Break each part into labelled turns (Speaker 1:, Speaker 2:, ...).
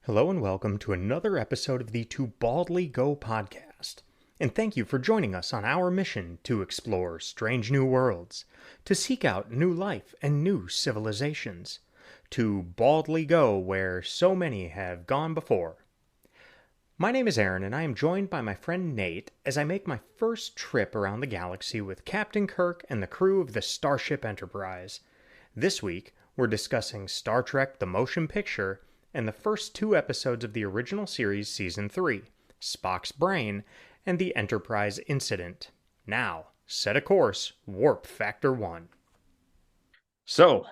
Speaker 1: Hello and welcome to another episode of the To Baldly Go podcast. And thank you for joining us on our mission to explore strange new worlds, to seek out new life and new civilizations, to baldly go where so many have gone before. My name is Aaron, and I am joined by my friend Nate as I make my first trip around the galaxy with Captain Kirk and the crew of the Starship Enterprise. This week, we're discussing Star Trek The Motion Picture and the first two episodes of the original series Season 3, Spock's Brain, and the Enterprise Incident. Now, set a course, Warp Factor 1. So,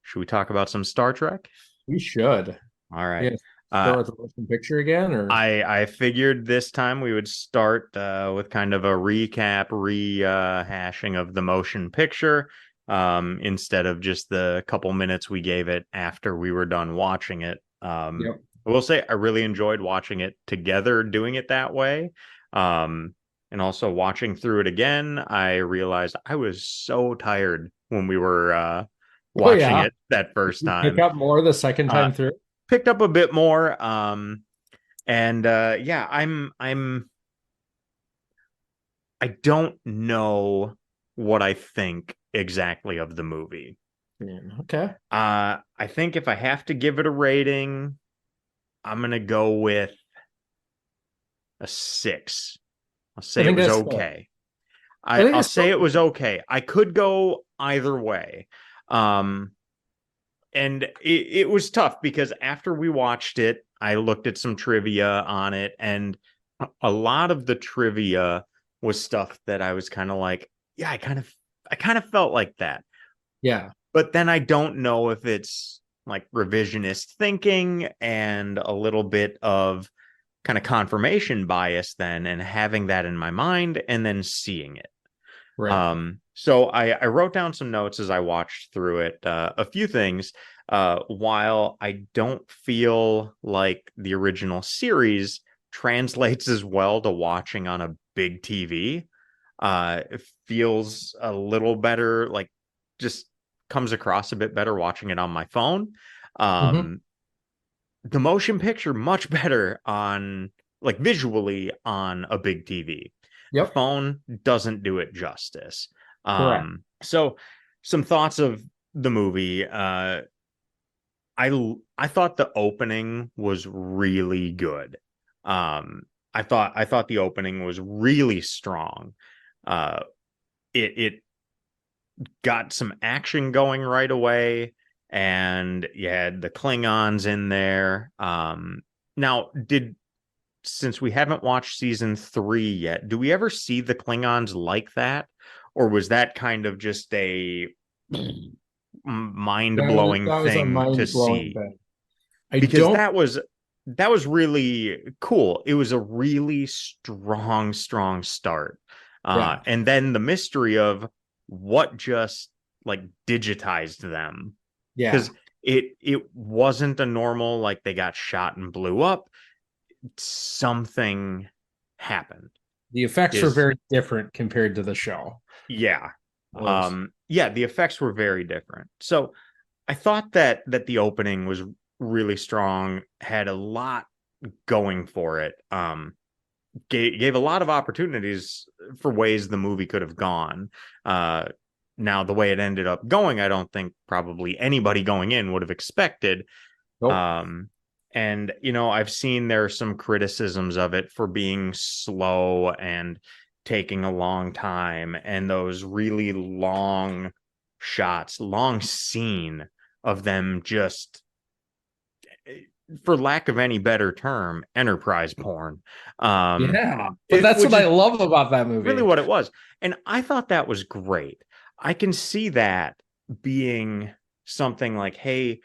Speaker 1: should we talk about some Star Trek?
Speaker 2: We should.
Speaker 1: All right.
Speaker 2: Start with the motion picture again, or
Speaker 1: I figured this time we would start with kind of a recap, rehashing of the motion picture instead of just the couple minutes we gave it after we were done watching it.
Speaker 2: Yep.
Speaker 1: I will say I really enjoyed watching it together, doing it that way. And also watching through it again, I realized I was so tired when we were watching
Speaker 2: yeah,
Speaker 1: it that first
Speaker 2: you pick
Speaker 1: time.
Speaker 2: up more the second
Speaker 1: Uh,
Speaker 2: time through.
Speaker 1: Picked up a bit more. And yeah, I don't know what I think exactly of the movie.
Speaker 2: Okay.
Speaker 1: I think if I have to give it a rating, I'm gonna go with a 6. I'll say
Speaker 2: I
Speaker 1: it
Speaker 2: think
Speaker 1: was
Speaker 2: that's
Speaker 1: okay.
Speaker 2: I think
Speaker 1: I'll
Speaker 2: it's
Speaker 1: say it was okay. I could go either way. Um, and it was tough because after we watched it, I looked at some trivia on it, and a lot of the trivia was stuff that I was kind of like, yeah, I kind of felt like that.
Speaker 2: yeah.
Speaker 1: But then I don't know if it's like revisionist thinking and a little bit of kind of confirmation bias then, and having that in my mind and then seeing it.
Speaker 2: Right.
Speaker 1: So I wrote down some notes as I watched through it. A few things. While I don't feel like the original series translates as well to watching on a big TV, it feels a little better, like just comes across a bit better watching it on my phone.
Speaker 2: Mm-hmm.
Speaker 1: The motion picture much better on, like, visually on a big TV. The
Speaker 2: Yep.
Speaker 1: phone doesn't do it justice.
Speaker 2: Correct.
Speaker 1: So some thoughts of the movie. I thought the opening was really good. I thought the opening was really strong. Uh, it got some action going right away, and you had the Klingons in there. Now, since we haven't watched season 3 yet, do we ever see the Klingons like that, or was that kind of just a mind-blowing
Speaker 2: That was a
Speaker 1: thing to
Speaker 2: mind blowing
Speaker 1: see?
Speaker 2: thing. I
Speaker 1: Because
Speaker 2: don't.
Speaker 1: that was really cool. It was a really strong start.
Speaker 2: Yeah.
Speaker 1: And then the mystery of what just like digitized them,
Speaker 2: Yeah.
Speaker 1: because it wasn't a normal, like, they got shot and blew up. Something happened.
Speaker 2: The effects were
Speaker 1: Is
Speaker 2: very different compared to the show.
Speaker 1: Yeah.
Speaker 2: Was
Speaker 1: Yeah, the effects were very different. So I thought that the opening was really strong, had a lot going for it. Gave a lot of opportunities for ways the movie could have gone. Now, the way it ended up going, I don't think probably anybody going in would have expected.
Speaker 2: Nope.
Speaker 1: Um, and I've seen there are some criticisms of it for being slow and taking a long time, and those really long shots, long scene of them just, for lack of any better term, enterprise porn.
Speaker 2: Yeah. But that's
Speaker 1: Which
Speaker 2: what
Speaker 1: is
Speaker 2: I love about that
Speaker 1: really
Speaker 2: movie.
Speaker 1: what it was. And I thought that was great. I can see that being something like, hey,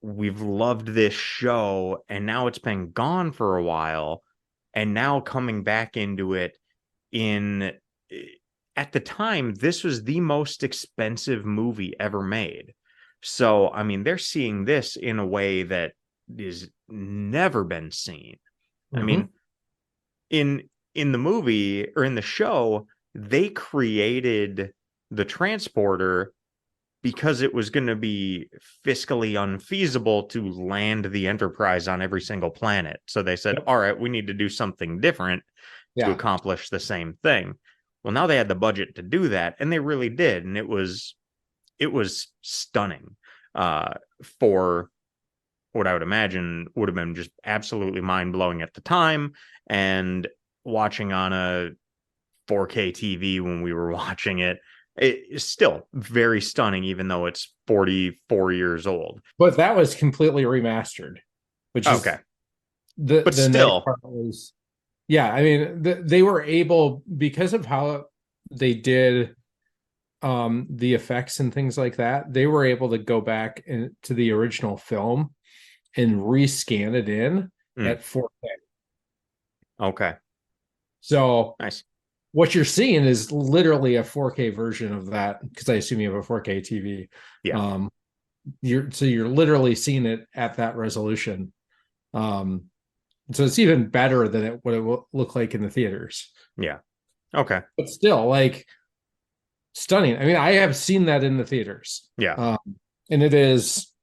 Speaker 1: we've loved this show and now it's been gone for a while, and now coming back into it in at the time, this was the most expensive movie ever made. So I mean, they're seeing this in a way that is never been seen. I
Speaker 2: Mm-hmm.
Speaker 1: mean, in the movie or in the show, they created the transporter because it was going to be fiscally unfeasible to land the Enterprise on every single planet. So they said, all right, we need to do something different to accomplish the same thing. Well, now they had the budget to do that, and they really did. And it was stunning for what I would imagine would have been just absolutely mind-blowing at the time. And watching on a 4K TV when we were watching it, it's still very stunning, even though it's 44 years old.
Speaker 2: But that was completely remastered, which is
Speaker 1: okay.
Speaker 2: But
Speaker 1: still,
Speaker 2: nice part was, I mean, they were able, because of how they did the effects and things like that, they were able to go back to the original film and rescan it in at 4K.
Speaker 1: Okay.
Speaker 2: So
Speaker 1: nice.
Speaker 2: What you're seeing is literally a 4K version of that, because I assume you have a 4K TV.
Speaker 1: Yeah.
Speaker 2: You're literally seeing it at that resolution. So it's even better than what it will look like in the theaters.
Speaker 1: Yeah. Okay.
Speaker 2: But still, like, stunning. I mean, I have seen that in the theaters.
Speaker 1: Yeah.
Speaker 2: And it is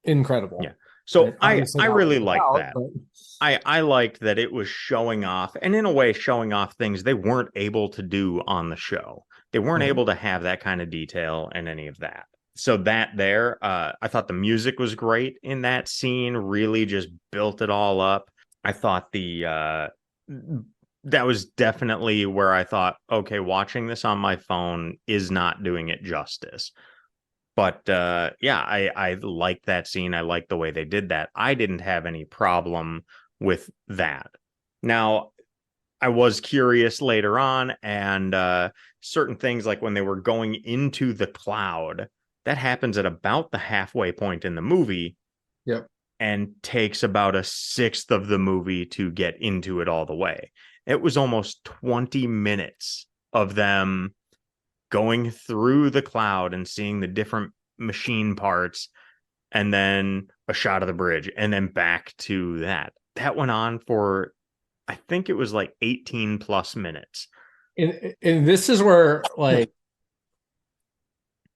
Speaker 2: incredible.
Speaker 1: Yeah. So I really like that. But... I liked that it was showing off, and in a way showing off things they weren't able to do on the show. They weren't able to have that kind of detail and any of that. So that there, I thought the music was great in that scene, really just built it all up. I thought that was definitely where I thought, okay, watching this on my phone is not doing it justice. But I liked that scene. I liked the way they did that. I didn't have any problem with that. Now, I was curious later on, and certain things like when they were going into the cloud, that happens at about the halfway point in the movie.
Speaker 2: Yep.
Speaker 1: And takes about a sixth of the movie to get into it all the way. It was almost 20 minutes of them going through the cloud and seeing the different machine parts, and then a shot of the bridge, and then back to that. That went on for, I think it was like 18 plus minutes.
Speaker 2: And this is where, like,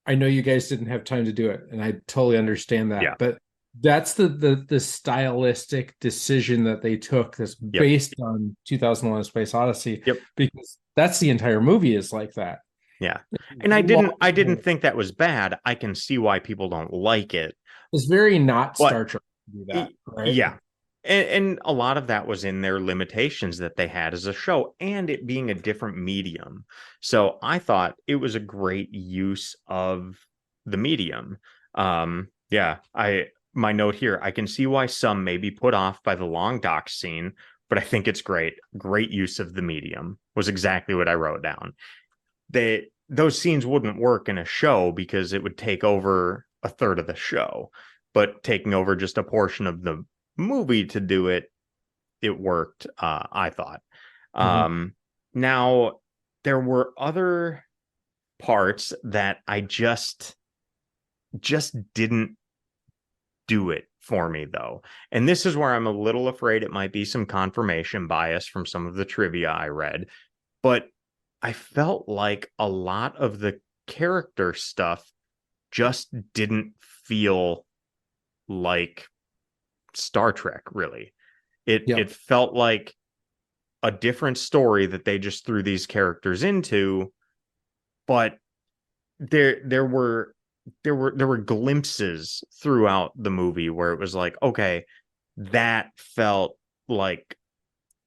Speaker 2: I know you guys didn't have time to do it, and I totally understand that. But that's the stylistic decision that they took that's based on 2001: A Space Odyssey. Because that's the entire movie is like that.
Speaker 1: Yeah. And I didn't think that was bad. I can see why people don't like it.
Speaker 2: It's very not Star Trek to do that, right?
Speaker 1: Yeah. And a lot of that was in their limitations that they had as a show, and it being a different medium. So I thought it was a great use of the medium. My note here, I can see why some may be put off by the long dock scene, but I think it's great. Great use of the medium was exactly what I wrote down. Those scenes wouldn't work in a show because it would take over a third of the show, but taking over just a portion of the movie to do it, it worked, I thought. Now, there were other parts that I just didn't do it for me, though. And this is where I'm a little afraid it might be some confirmation bias from some of the trivia I read, but I felt like a lot of the character stuff just didn't feel like Star Trek, really. It felt like a different story that they just threw these characters into, but there were glimpses throughout the movie where it was like, okay, that felt like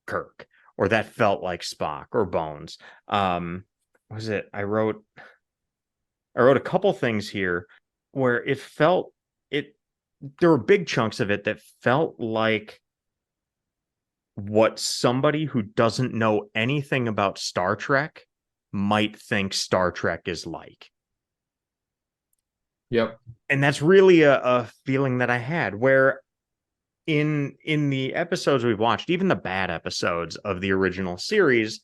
Speaker 1: Kirk, or that felt like Spock or Bones. Was it? I wrote a couple things here where it felt there were big chunks of it that felt like what somebody who doesn't know anything about Star Trek might think Star Trek is like.
Speaker 2: Yep.
Speaker 1: And that's really a feeling that I had, where in the episodes we've watched, even the bad episodes of the original series,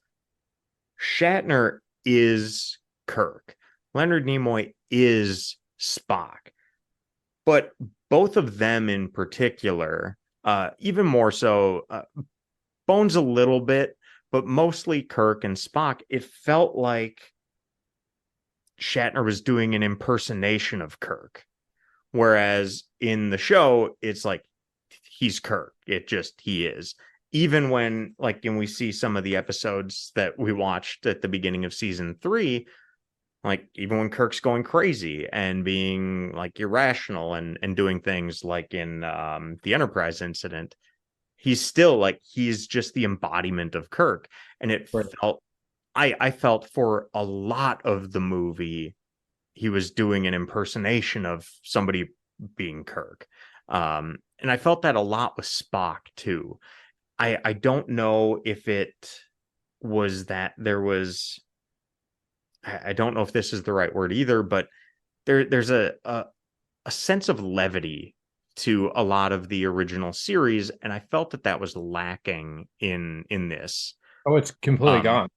Speaker 1: Shatner is Kirk. Leonard Nimoy is Spock. But both of them in particular, even more so, Bones a little bit, but mostly Kirk and Spock, it felt like Shatner was doing an impersonation of Kirk. Whereas in the show, it's like he's Kirk. He is. Even when, like, we see some of the episodes that we watched at the beginning of season 3, like, even when Kirk's going crazy and being, like, irrational and doing things like in the Enterprise incident, he's still, like, he's just the embodiment of Kirk. And it felt, I felt for a lot of the movie, he was doing an impersonation of somebody being Kirk. And I felt that a lot with Spock too. I don't know if it was that there was, I don't know if this is the right word either, but there's a sense of levity to a lot of the original series, and I felt that was lacking in this.
Speaker 2: Oh, it's completely gone.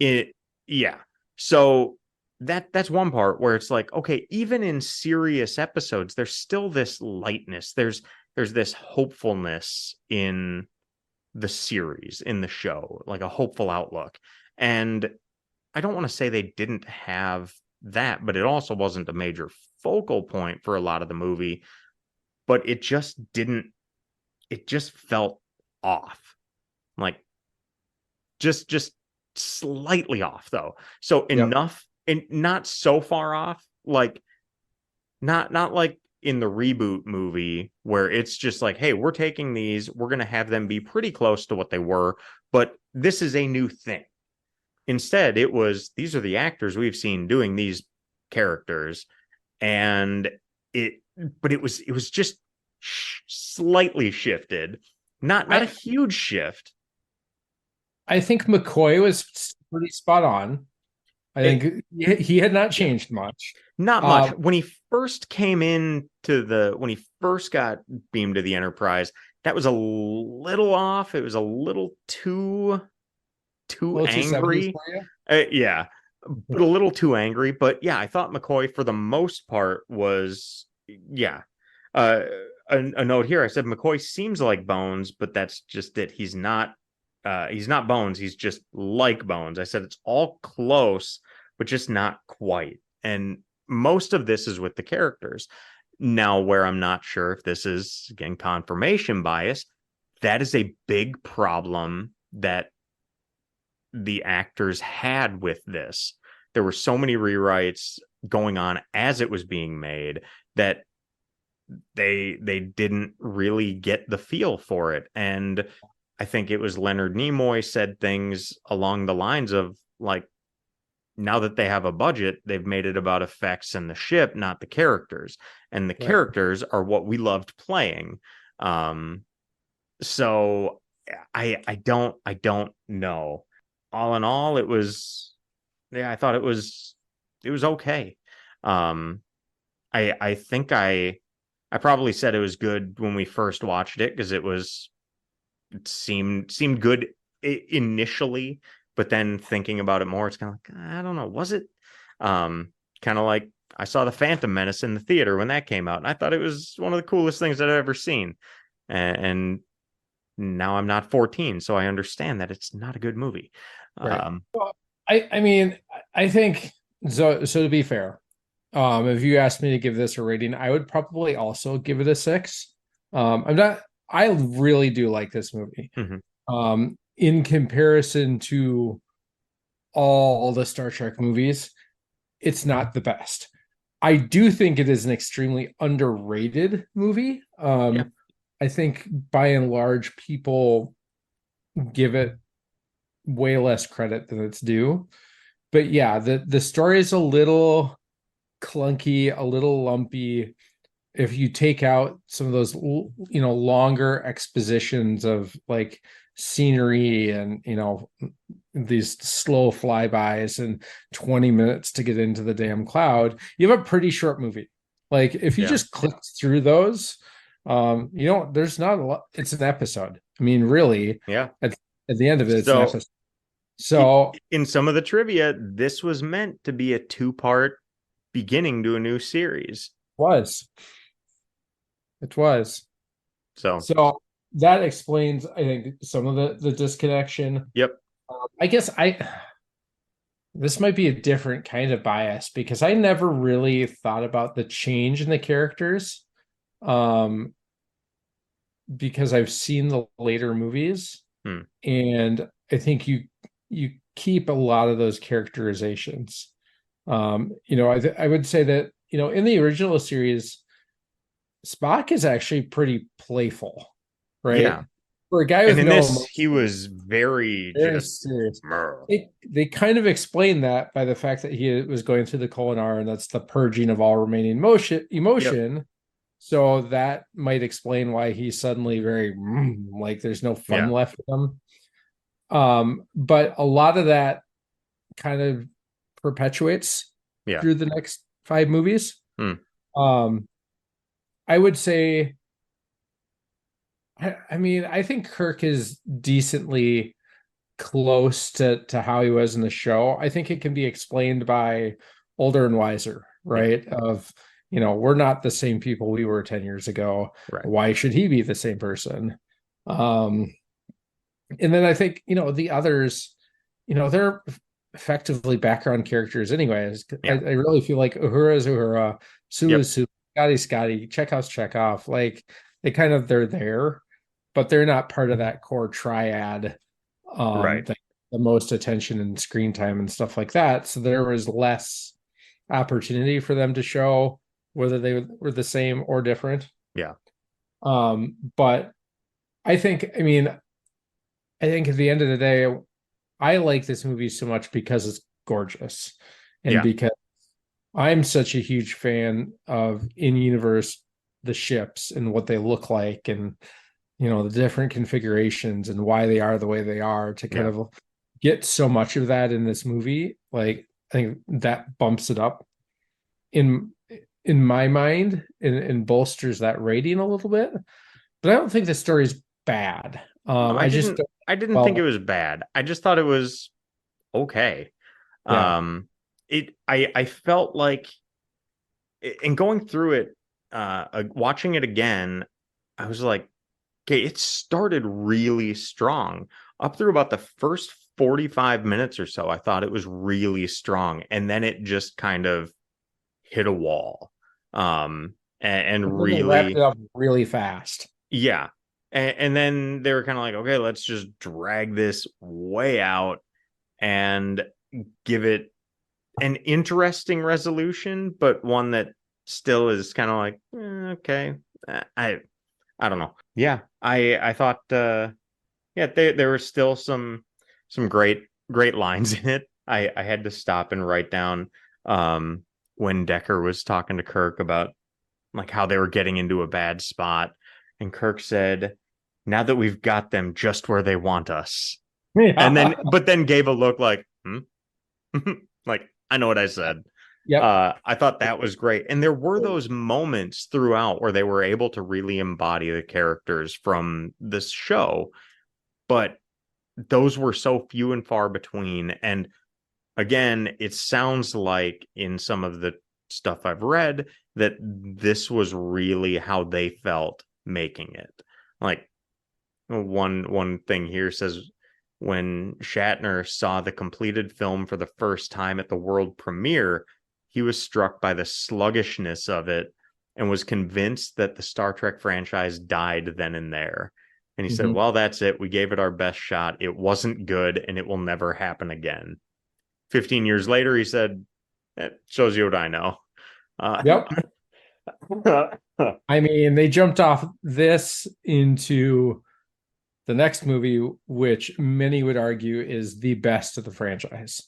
Speaker 1: Yeah. So that's one part where it's like, okay, even in serious episodes, there's still this lightness. There's this hopefulness in the series, in the show, like a hopeful outlook. And I don't want to say they didn't have that, but it also wasn't a major focal point for a lot of the movie. But it just felt off. Like just slightly off though. So enough, and not so far off, like not like in the reboot movie where it's just like, hey, we're taking these, we're going to have them be pretty close to what they were, but this is a new thing. Instead, it was, these are the actors we've seen doing these characters, and it was just slightly shifted, not a huge shift.
Speaker 2: I think McCoy was pretty spot on. I think he had not changed much.
Speaker 1: Not much. When he first came in when he first got beamed to the Enterprise, that was a little off. It was a little too angry. Yeah, but a little too angry. But yeah, I thought McCoy for the most part was, yeah. A note here, I said McCoy seems like Bones, but that's just it. He's not Bones. He's just like Bones. I said it's all close, but just not quite. And most of this is with the characters. Now, where I'm not sure if this is, again, confirmation bias, that is a big problem that the actors had with this. There were so many rewrites going on as it was being made that they didn't really get the feel for it. And I think it was Leonard Nimoy said things along the lines of, like, now that they have a budget, they've made it about effects and the ship, not the characters. And the characters are what we loved playing. So I don't know. All in all, it was, I thought it was okay. I think I probably said it was good when we first watched it, because it seemed good initially, but then thinking about it more, it's kind of like, I don't know, was it? Kind of like I saw the Phantom Menace in the theater when that came out, and I thought it was one of the coolest things that I've ever seen. And now I'm not 14, so I understand that it's not a good movie.
Speaker 2: Well, I mean, I think so to be fair, if you asked me to give this a rating, I would probably also give it a 6. I really do like this movie.
Speaker 1: Mm-hmm.
Speaker 2: In comparison to all the Star Trek movies, it's not the best. I do think it is an extremely underrated movie. I think by and large, people give it way less credit than it's due. But yeah, the story is a little clunky, a little lumpy. If you take out some of those, longer expositions of like scenery and, these slow flybys and 20 minutes to get into the damn cloud, you have a pretty short movie. Like if you just click through those, there's not a lot. It's an episode. I mean, really, at the end of it, it's an episode. So
Speaker 1: in some of the trivia, this was meant to be a 2-part beginning to a new series.
Speaker 2: It was. So that explains, I think, some of the disconnection.
Speaker 1: Yep.
Speaker 2: I guess this might be a different kind of bias because I never really thought about the change in the characters. Um, because I've seen the later movies,
Speaker 1: Hmm.
Speaker 2: and I think you keep a lot of those characterizations. I would say that, in the original series, Spock is actually pretty playful, right?
Speaker 1: Yeah.
Speaker 2: For a guy
Speaker 1: And
Speaker 2: with
Speaker 1: in
Speaker 2: no
Speaker 1: this,
Speaker 2: emotion,
Speaker 1: he was very
Speaker 2: very
Speaker 1: just,
Speaker 2: serious.
Speaker 1: "Meh."
Speaker 2: They kind of explain that by the fact that he was going through the Kolinar, and that's the purging of all remaining
Speaker 1: Yep.
Speaker 2: emotion. So that might explain why he's suddenly very like there's no fun
Speaker 1: Yeah.
Speaker 2: left with him. But a lot of that kind of perpetuates
Speaker 1: Yeah.
Speaker 2: through the next five movies.
Speaker 1: Hmm.
Speaker 2: Um, I would say, I mean, I think Kirk is decently close to how he was in the show. I think it can be explained by older and wiser,
Speaker 1: Yeah.
Speaker 2: right? We're not the same people we were 10 years ago.
Speaker 1: Right.
Speaker 2: Why should he be the same person? Um, and then I think, the others, they're effectively background characters anyways. I
Speaker 1: Yeah.
Speaker 2: really feel like Uhura's Uhura,
Speaker 1: Yep.
Speaker 2: Sulu's Sulu, Scotty's Scotty, Chekhov's Chekhov. Like they're there, but they're not part of that core triad
Speaker 1: Right.
Speaker 2: that the most attention and screen time and stuff like that. So there was less opportunity for them to show whether they were the same or different.
Speaker 1: Yeah.
Speaker 2: But I think at the end of the day, I like this movie so much because it's gorgeous and
Speaker 1: Yeah.
Speaker 2: because I'm such a huge fan of in universe the ships and what they look like, and the different configurations and why they are the way they are, to kind
Speaker 1: Yeah.
Speaker 2: of get so much of that in this movie. Like I think that bumps it up in in my mind, and bolsters that rating a little bit. But I don't think the story's bad.
Speaker 1: No,
Speaker 2: I just don't.
Speaker 1: I didn't think it
Speaker 2: Well,
Speaker 1: was bad. I just thought it was okay.
Speaker 2: yeah.
Speaker 1: I felt like in going through it, watching it again, I was like, okay, it started really strong. Up through about the first 45 minutes or so, I thought it was really strong. And then it just kind of hit a wall. And
Speaker 2: Then they wrapped it
Speaker 1: really,
Speaker 2: up really fast.
Speaker 1: yeah. And then they were kind of like, okay, let's just drag this way out and give it an interesting resolution, but one that still is kind of like, okay. I don't know. Yeah, I thought yeah, there were still some great lines in it. I had to stop and write down when Decker was talking to Kirk about like how they were getting into a bad spot, and Kirk said, "Now that we've got them just where they want us," and then
Speaker 2: Yeah.
Speaker 1: but then gave a look like, like I know what I said.
Speaker 2: Yep.
Speaker 1: I thought that was great. And there were those moments throughout where they were able to really embody the characters from this show, but those were so few and far between. And again, it sounds like in some of the stuff I've read that this was really how they felt making it. Like one thing here says when Shatner saw the completed film for the first time at the world premiere, he was struck by the sluggishness of it and was convinced that the Star Trek franchise died then and there. And he said,
Speaker 2: Mhm.
Speaker 1: well, that's it. We gave it our best shot. It wasn't good and it will never happen again. 15 years later, he said, that shows you what I know.
Speaker 2: Yep. I mean, they jumped off this into the next movie, which many would argue is the best of the franchise.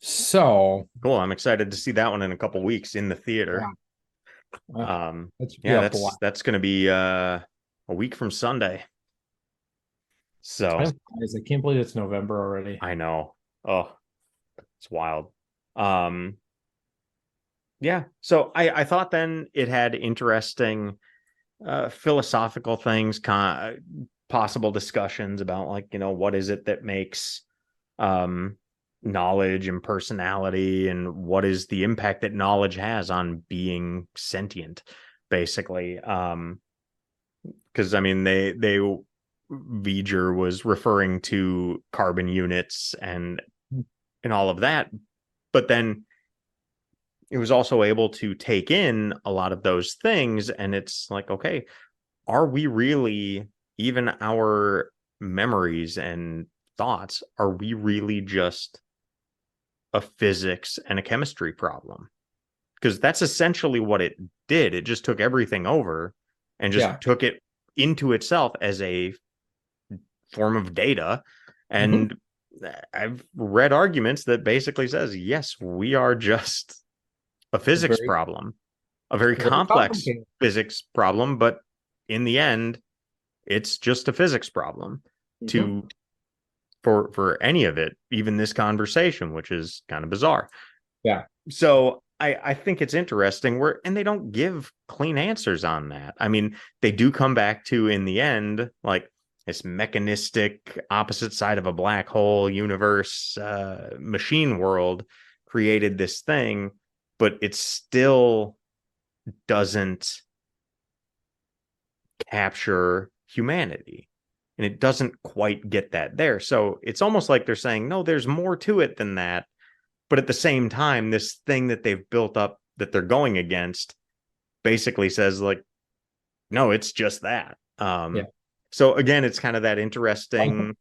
Speaker 2: So,
Speaker 1: Cool. I'm excited to see that one in a couple weeks in the theater.
Speaker 2: yeah, that should be
Speaker 1: Yeah,
Speaker 2: a blast.
Speaker 1: that's gonna be a week from Sunday. So
Speaker 2: Time flies. I can't believe it's November already.
Speaker 1: I know. Oh, it's wild. Um, yeah. So I thought then it had interesting philosophical things, possible discussions about like, what is it that makes um knowledge and personality, and what is the impact that knowledge has on being sentient, basically. Because I mean they V'ger was referring to carbon units and and all of that. But then it was also able to take in a lot of those things. And it's like, okay, are we really, even our memories and thoughts, are we really just a physics and a chemistry problem? Because that's essentially what it did. It just took everything over and just
Speaker 2: Yeah.
Speaker 1: took it into itself as a form of data.
Speaker 2: Mhm.
Speaker 1: And I've read arguments that basically says, yes, we are just a physics
Speaker 2: Very,
Speaker 1: problem, a very
Speaker 2: very
Speaker 1: complex
Speaker 2: complicated.
Speaker 1: physics problem, but in the end, it's just a physics problem
Speaker 2: Mhm.
Speaker 1: to for any of it, even this conversation, which is kind of bizarre.
Speaker 2: Yeah.
Speaker 1: So I think it's interesting and they don't give clean answers on that. I mean, they do come back to in the end, like this mechanistic opposite side of a black hole universe, machine world created this thing, but it still doesn't capture humanity. And it doesn't quite get that there. So it's almost like they're saying, no, there's more to it than that. But at the same time, this thing that they've built up that they're going against basically says, like, no, it's just that.
Speaker 2: Yeah.
Speaker 1: So again, it's kind of that interesting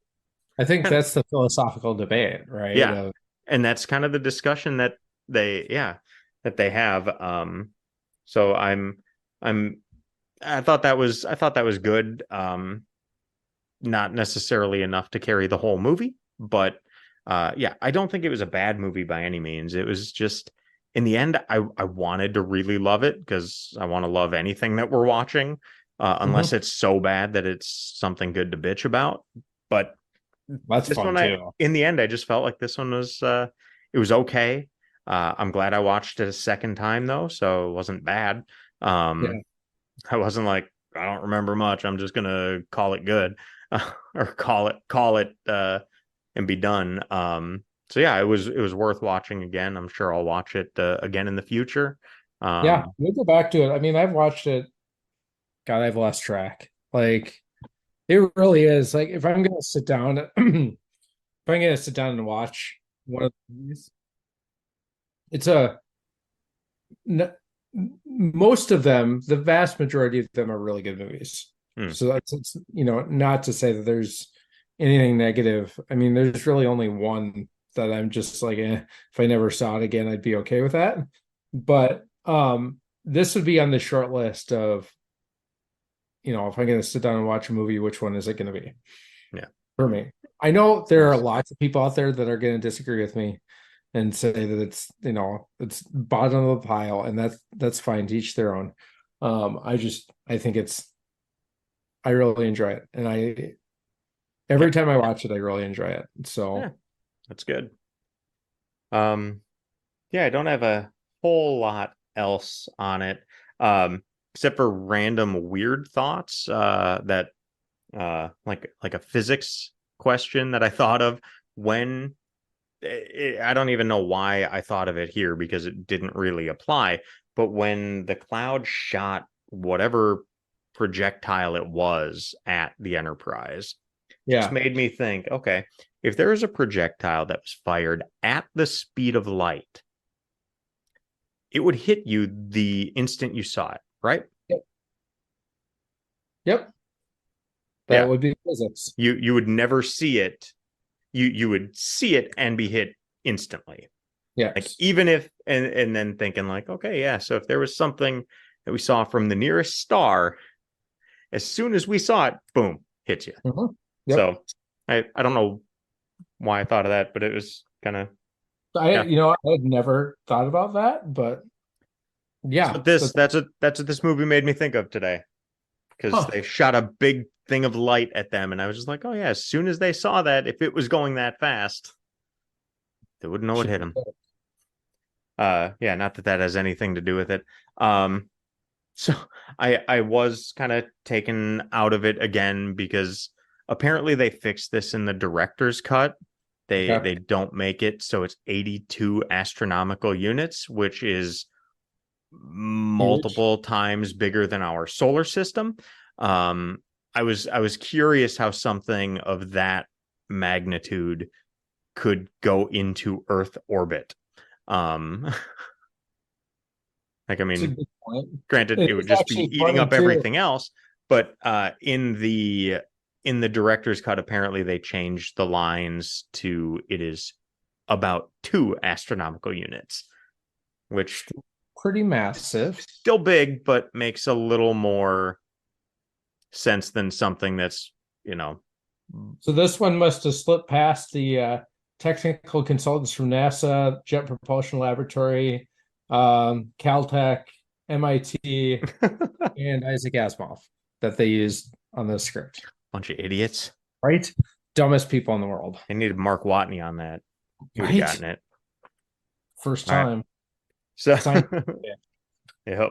Speaker 2: I think
Speaker 1: kind of,
Speaker 2: that's the philosophical debate, right?
Speaker 1: yeah. And that's kind of the discussion that that they have. So I'm I thought that was good. Not necessarily enough to carry the whole movie, but yeah, I don't think it was a bad movie by any means. It was just in the end, I wanted to really love it because I want to love anything that we're watching, unless
Speaker 2: Mhm.
Speaker 1: it's so bad that it's something good to bitch about. But
Speaker 2: That's
Speaker 1: this
Speaker 2: fun
Speaker 1: one,
Speaker 2: too.
Speaker 1: in the end, I just felt like this one was it was okay. I'm glad I watched it a second time though, so it wasn't bad.
Speaker 2: Yeah.
Speaker 1: I wasn't like, I don't remember much. I'm just gonna call it good, or call it and be done. So yeah, it was worth watching again. I'm sure I'll watch it again in the future.
Speaker 2: Yeah.
Speaker 1: Um,
Speaker 2: We'll go back to it. I mean, I've watched it. God, I've lost track. Like it really is. Like if I'm gonna sit down, if I'm gonna sit down and watch one of these, it's a n- most of them, the vast majority of them are really good movies.
Speaker 1: hmm,
Speaker 2: So that's it's, not to say that there's anything negative. I mean, there's really only one that I'm just like, if I never saw it again, I'd be okay with that. But this would be on the short list of, if I'm going to sit down and watch a movie, which one is it going to be
Speaker 1: yeah,
Speaker 2: for me? I know there are
Speaker 1: nice.
Speaker 2: lots of people out there that are going to disagree with me and say that it's bottom of the pile, and that's fine, to each their own. I think I really enjoy it, and
Speaker 1: Yeah,
Speaker 2: every time I watch it I really enjoy it.
Speaker 1: yeah,
Speaker 2: So
Speaker 1: that's good. Um, yeah, I don't have a whole lot else on it, except for random weird thoughts that like a physics question that I thought of when I don't even know why I thought of it here because it didn't really apply. But when the cloud shot whatever projectile it was at the Enterprise, just
Speaker 2: yeah.
Speaker 1: made me think, okay, if there was a projectile that was fired at the speed of light, it would hit you the instant you saw it, right?
Speaker 2: Yep. Yep. That
Speaker 1: Yeah.
Speaker 2: would be physics.
Speaker 1: You would never see it. You would see it and be hit instantly. Like
Speaker 2: Yes.
Speaker 1: even if and then thinking like, okay, yeah, so if there was something that we saw from the nearest star, as soon as we saw it, boom, hits you.
Speaker 2: Mhm. Yep.
Speaker 1: So I don't know why I thought of that, but it was kind of
Speaker 2: I
Speaker 1: yeah.
Speaker 2: you know I had never thought about that, but
Speaker 1: So
Speaker 2: yeah,
Speaker 1: that's what this movie made me think of today because
Speaker 2: huh.
Speaker 1: they shot a big thing of light at them, and I was just like, oh yeah, as soon as they saw that, if it was going that fast, they wouldn't know what
Speaker 2: Should
Speaker 1: hit
Speaker 2: be
Speaker 1: them.
Speaker 2: good.
Speaker 1: Yeah, not that that has anything to do with it. Um, so I was kind of taken out of it again because apparently they fixed this in the director's cut.
Speaker 2: Okay.
Speaker 1: They don't make it so it's 82 astronomical units, which is
Speaker 2: Huge.
Speaker 1: multiple times bigger than our solar system. I was curious how something of that magnitude could go into Earth orbit. Like, I mean, granted, it would just be eating up everything else, but in the director's cut, apparently they changed the lines to it is about 2 astronomical units, which
Speaker 2: pretty massive,
Speaker 1: still big, but makes a little more sense than something that's, you know.
Speaker 2: So this one must have slipped past the technical consultants from NASA, Jet Propulsion Laboratory, Caltech, MIT, and Isaac Asimov that they used on the script.
Speaker 1: Bunch of idiots,
Speaker 2: right? Dumbest people in the world.
Speaker 1: They needed Mark Watney on that. He would have gotten it
Speaker 2: first time.
Speaker 1: Right. So yep.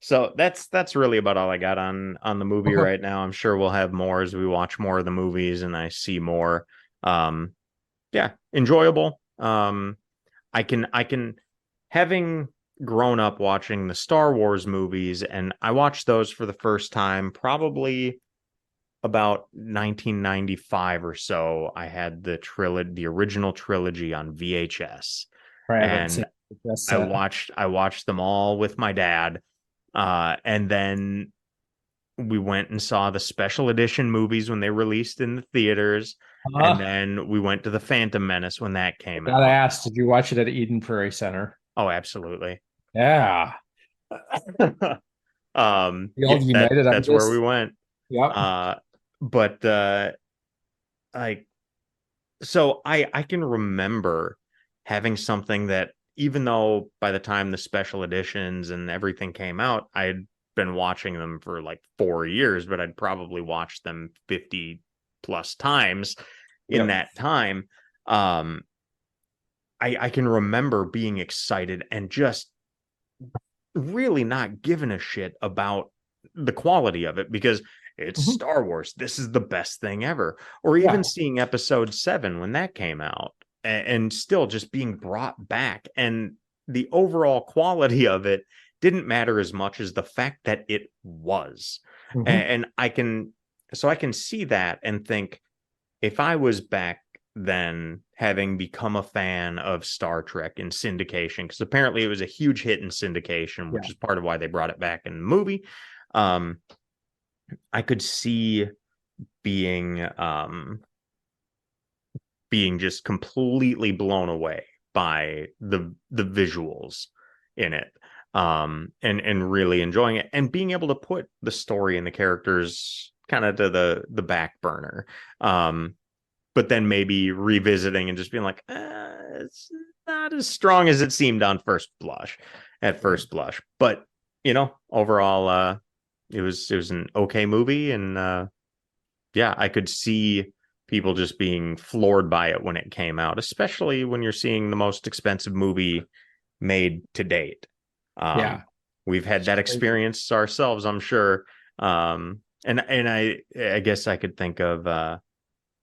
Speaker 1: So that's really about all I got on the movie right now. I'm sure we'll have more as we watch more of the movies and I see more. Yeah, enjoyable. I can having grown up watching the Star Wars movies, and I watched those for the first time probably about 1995 or so. I had the original trilogy on VHS. And I watched them all with my dad. And then we went and saw the special edition movies when they released in the theaters. And then we went to the Phantom Menace when that came out.
Speaker 2: I asked, did you watch it at Eden Prairie Center?
Speaker 1: Oh, absolutely.
Speaker 2: Yeah.
Speaker 1: The old United. That's where we went.
Speaker 2: Yeah.
Speaker 1: But so I can remember having something that, even though by the time the special editions and everything came out, I'd been watching them for like 4 years, but I'd probably watched them 50 plus times in that time. I can remember being excited and just really not giving a shit about the quality of it because it's Star Wars. This is the best thing ever. Or even seeing episode 7 when that came out and still just being brought back. And the overall quality of it didn't matter as much as the fact that it was. And I can see that and think, if I was back then, having become a fan of Star Trek in syndication, because apparently it was a huge hit in syndication, which is part of why they brought it back in the movie. I could see being just completely blown away by the visuals in it, and really enjoying it, and being able to put the story and the characters kind of to the back burner, but then maybe revisiting and just being like, it's not as strong as it seemed on first blush. But overall, it was an okay movie, and I could see people just being floored by it when it came out, especially when you're seeing the most expensive movie made to date. We've had that experience ourselves, I'm sure. And I guess I could think of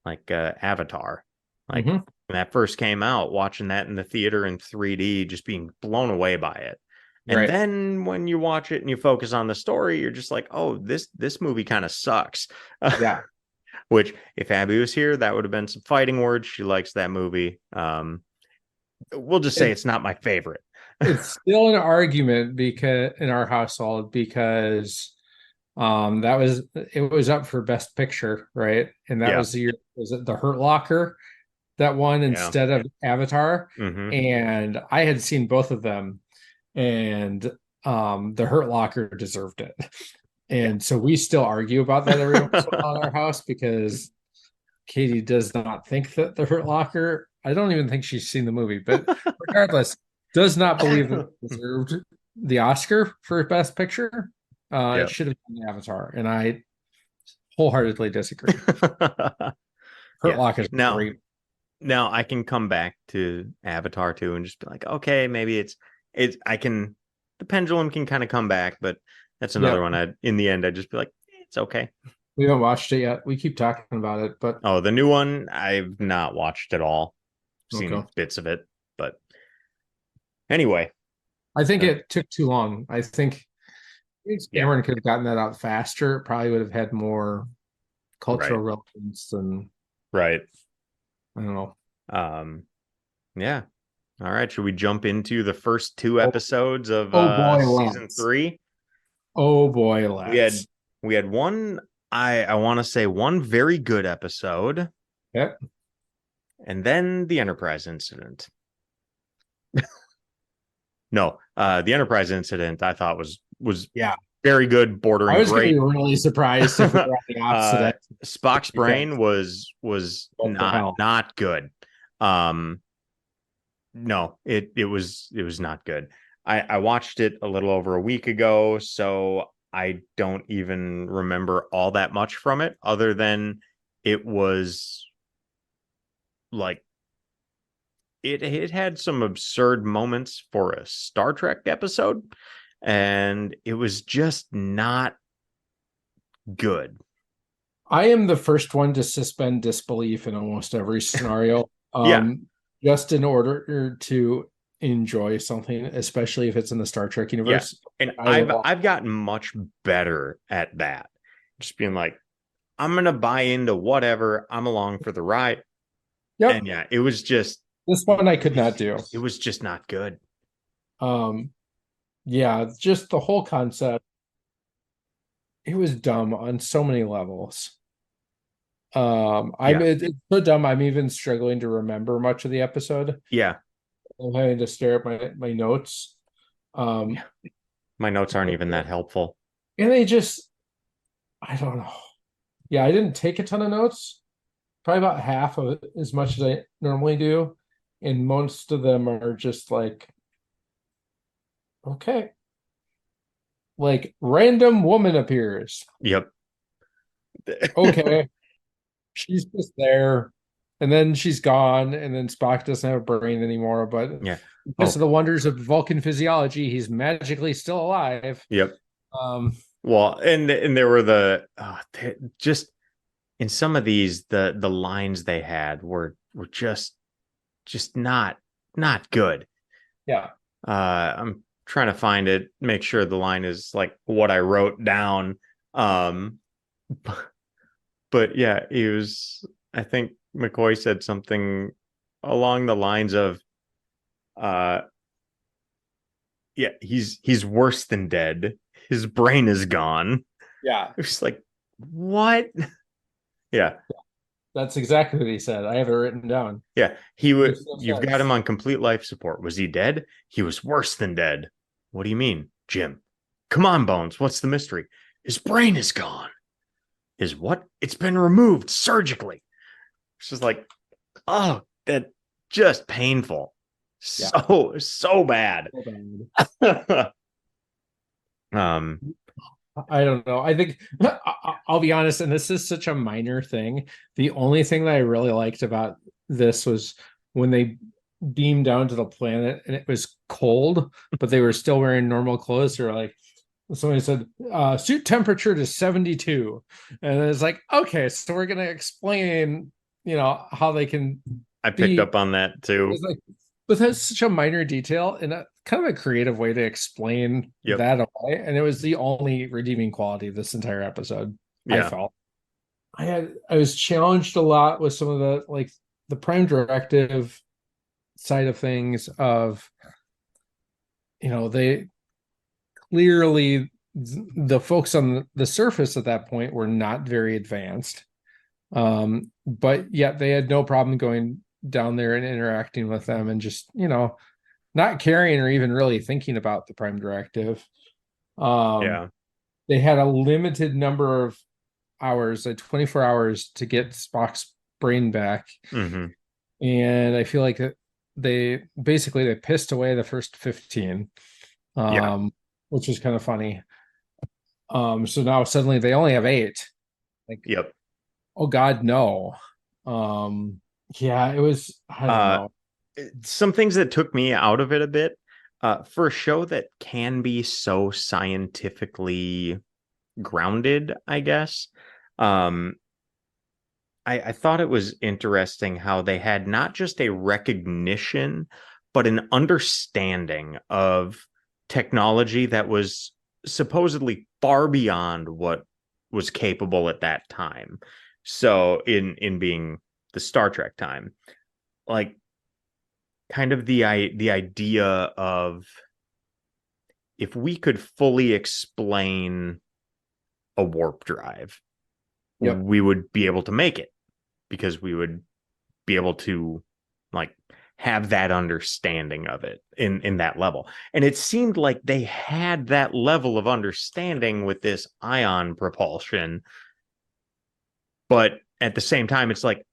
Speaker 1: Avatar, when that first came out, watching that in the theater in 3D, just being blown away by it. And then when you watch it and you focus on the story, you're just like, oh, this movie kind of sucks. Which, if Abby was here, that would have been some fighting words. She likes that movie. We'll just say it's not my favorite.
Speaker 2: It's still an argument because in our household, because it was up for Best Picture, right? And that was the year, was it The Hurt Locker that won instead of Avatar? And I had seen both of them, and The Hurt Locker deserved it. And so we still argue about that every once in a while in our house, because Katie does not think that The Hurt Locker, I don't even think she's seen the movie, but regardless, does not believe that it deserved the Oscar for Best Picture. It should have been Avatar, and I wholeheartedly disagree. Hurt Locker is great.
Speaker 1: Now I can come back to Avatar too and just be like, okay, maybe the pendulum can kind of come back, but that's another one. In the end, I'd just be like, it's okay.
Speaker 2: We haven't watched it yet. We keep talking about it, but
Speaker 1: the new one I've not watched at all. Seen bits of it, but anyway,
Speaker 2: I think it took too long. I think Cameron could have gotten that out faster. It probably would have had more cultural relevance than
Speaker 1: I don't
Speaker 2: know.
Speaker 1: Yeah. All right. Should we jump into the first two
Speaker 2: Oh,
Speaker 1: episodes of
Speaker 2: oh boy,
Speaker 1: season
Speaker 2: let's.
Speaker 1: 3?
Speaker 2: Oh boy,
Speaker 1: We had
Speaker 2: let's.
Speaker 1: we had one, I want to say, one very good episode,
Speaker 2: Yep.
Speaker 1: and then the Enterprise incident. No, the Enterprise incident I thought was
Speaker 2: Yeah.
Speaker 1: very good,
Speaker 2: I
Speaker 1: bordering
Speaker 2: was going to
Speaker 1: great.
Speaker 2: be really surprised if we were on the opposite end.
Speaker 1: Spock's brain
Speaker 2: Because
Speaker 1: was
Speaker 2: what the hell?
Speaker 1: not good. Um, no, it was not good. I watched it a little over a week ago, so I don't even remember all that much from it, other than it was like it had some absurd moments for a Star Trek episode, and it was just not good.
Speaker 2: I am the first one to suspend disbelief in almost every scenario,
Speaker 1: Yeah,
Speaker 2: just in order to enjoy something, especially if it's in the Star Trek
Speaker 1: yeah.
Speaker 2: universe.
Speaker 1: And
Speaker 2: I
Speaker 1: I've
Speaker 2: will.
Speaker 1: I've gotten much better at that. Just being like, I'm gonna buy into whatever. I'm along for the ride.
Speaker 2: Yep,
Speaker 1: And yeah, it was just
Speaker 2: this one I could not do.
Speaker 1: it was just not good.
Speaker 2: Um, yeah, just the whole concept. It was dumb on so many levels.
Speaker 1: Yeah,
Speaker 2: It's so dumb. I'm even struggling to remember much of the episode.
Speaker 1: yeah.
Speaker 2: I'm having to stare at my notes. Um,
Speaker 1: My notes aren't even that helpful.
Speaker 2: and they just, I don't know. Yeah, I didn't take a ton of notes. Probably about half of it, as much as I normally do, and most of them are just like, okay, like random woman appears.
Speaker 1: Yep.
Speaker 2: Okay, she's just there, and then she's gone, and then Spock doesn't have a brain anymore, but
Speaker 1: Yeah.
Speaker 2: because
Speaker 1: Oh,
Speaker 2: of the wonders of Vulcan physiology, he's magically still alive.
Speaker 1: yep.
Speaker 2: Um,
Speaker 1: Well, and there were just in some of these the lines they had were just not good.
Speaker 2: yeah,
Speaker 1: I'm trying to find it, make sure the line is like what I wrote down. Um, but yeah, he was. I think McCoy said something along the lines of, uh, "Yeah, he's worse than dead. His brain is gone."
Speaker 2: yeah,
Speaker 1: It was like, what? Yeah,
Speaker 2: that's exactly what he said. I have it written down.
Speaker 1: yeah. He would.
Speaker 2: Makes no
Speaker 1: You've got him
Speaker 2: sense.
Speaker 1: on complete life support. Was he dead? He was worse than dead. What do you mean, Jim? Come on, Bones. What's the mystery? His brain is gone. Is what? It's been removed surgically. It's just like, oh, that just painful.
Speaker 2: Yeah,
Speaker 1: So bad.
Speaker 2: so bad.
Speaker 1: um,
Speaker 2: I don't know. I think I'll be honest, and this is such a minor thing. The only thing that I really liked about this was when they beamed down to the planet and it was cold, but they were still wearing normal clothes. They're like, somebody said, suit temperature to 72. And it's like, okay, so we're gonna explain, how they can
Speaker 1: I picked
Speaker 2: be.
Speaker 1: up on that too.
Speaker 2: It's like, but that's such a minor detail and a kind of a creative way to explain
Speaker 1: Yep.
Speaker 2: that away. And it was the only redeeming quality of this entire episode. I
Speaker 1: Yeah.
Speaker 2: felt I was challenged a lot with some of the prime directive side of things of, they clearly, the folks on the surface at that point were not very advanced. But yet they had no problem going down there and interacting with them and just, not caring or even really thinking about the prime directive. Um,
Speaker 1: Yeah.
Speaker 2: they had a limited number of hours, like 24 hours to get Spock's brain back.
Speaker 1: Mm-hmm.
Speaker 2: And I feel like they pissed away the first 15,
Speaker 1: Yeah.
Speaker 2: which was kind of funny. So now suddenly they only have 8. Like,
Speaker 1: Yep.
Speaker 2: oh God, no. Um, yeah, it was, I don't
Speaker 1: Uh,
Speaker 2: know.
Speaker 1: some things that took me out of it a bit. For a show that can be so scientifically grounded, I guess. Um, I thought it was interesting how they had not just a recognition, but an understanding of technology that was supposedly far beyond what was capable at that time. So in being the Star Trek time. like kind of the idea of if we could fully explain a warp drive,
Speaker 2: Yep.
Speaker 1: we would be able to make it because we would be able to like have that understanding of it in that level. And it seemed like they had that level of understanding with this ion propulsion, but at the same time it's like